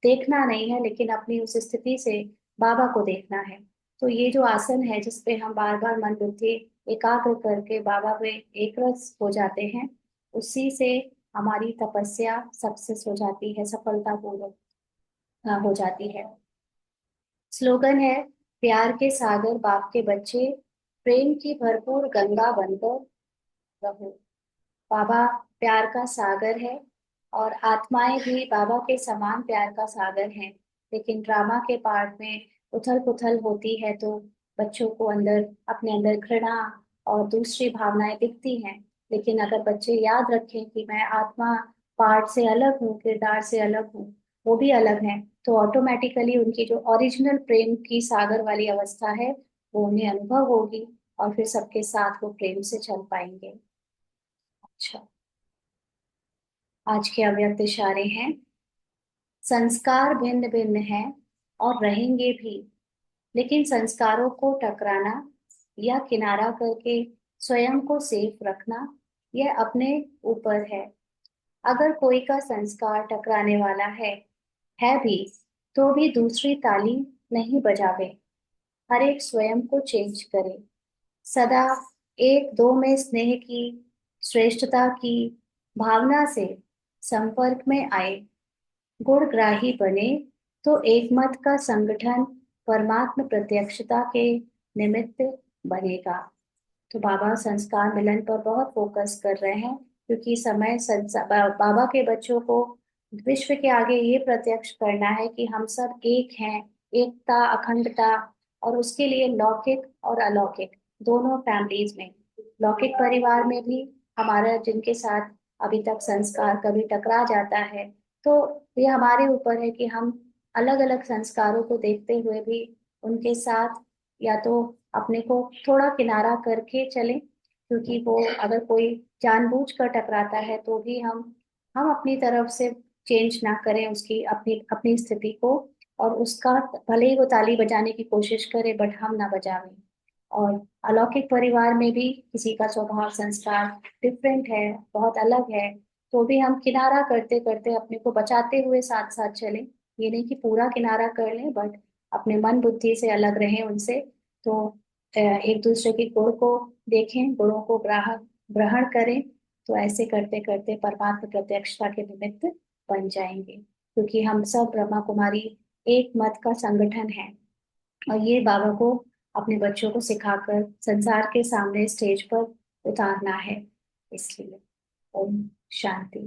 Speaker 1: देखना नहीं है, लेकिन अपनी उस स्थिति से बाबा को देखना है। तो ये जो आसन है जिसपे हम बार बार मन बुद्धि एकाग्र करके बाबा पे एक रस हो जाते हैं, उसी से हमारी तपस्या सक्सेस हो जाती है, सफलतापूर्वक हो जाती है। स्लोगन है, प्यार के सागर बाप के बच्चे, प्रेम की भरपूर गंगा बनकर रहो। बाबा प्यार का सागर है, और आत्माएं भी बाबा के समान प्यार का सागर हैं। लेकिन ड्रामा के पार्ट में उथल पुथल होती है, तो बच्चों को अंदर अपने अंदर घृणा और दूसरी भावनाएं दिखती हैं। लेकिन अगर बच्चे याद रखें कि मैं आत्मा पार्ट से अलग हूँ, किरदार से अलग हूँ, वो भी अलग है, तो ऑटोमेटिकली उनकी जो ओरिजिनल प्रेम की सागर वाली अवस्था है वो उन्हें अनुभव होगी, और फिर सबके साथ वो प्रेम से चल पाएंगे। अच्छा, आज के अव्यक्त इशारे हैं। संस्कार भिन्न भिन्न हैं और रहेंगे भी, लेकिन संस्कारों को टकराना या किनारा करके स्वयं को सेफ रखना, यह अपने ऊपर है। अगर कोई का संस्कार टकराने वाला है भी, तो भी दूसरी ताली नहीं बजावे। हर एक स्वयं को चेंज करे, सदा एक दो में स्नेह की, श्रेष्ठता की भावना से संपर्क में आए, गुणग्राही बने, तो एकमत का संगठन परमात्म प्रत्यक्षता के निमित्त बनेगा। तो बाबा संस्कार मिलन पर बहुत फोकस कर रहे हैं, क्योंकि बाबा के बच्चों को विश्व के आगे ये प्रत्यक्ष करना है कि हम सब एक हैं, एकता अखंडता। और उसके लिए लौकिक और अलौकिक दोनों फैमिलीज में, लौकिक परिवार में भी हमारा जिनके साथ अभी तक संस्कार कभी टकरा जाता है, तो ये हमारे ऊपर है कि हम अलग अलग संस्कारों को देखते हुए भी उनके साथ या तो अपने को थोड़ा किनारा करके चलें, क्योंकि वो अगर कोई जानबूझ कर टकराता है तो भी हम अपनी तरफ से चेंज ना करें उसकी अपनी अपनी स्थिति को, और उसका भले ही वो ताली बजाने की कोशिश करे बट हम ना बजावें। और अलौकिक परिवार में भी किसी का स्वभाव संस्कार डिफरेंट है, बहुत अलग है, तो भी हम किनारा करते करते अपने को बचाते हुए साथ साथ चलें। ये नहीं कि पूरा किनारा कर लें, बट अपने मन बुद्धि से अलग रहें उनसे। तो एक दूसरे के गुण को देखें, गुणों को ग्राहक ग्रहण करें, तो ऐसे करते करते परमात्म प्रत्यक्षता के निमित्त बन जाएंगे, क्योंकि हम सब ब्रह्मा कुमारी एक मत का संगठन है। और ये बाबा को अपने बच्चों को सिखाकर संसार के सामने स्टेज पर उतारना है, इसलिए ओम शांति।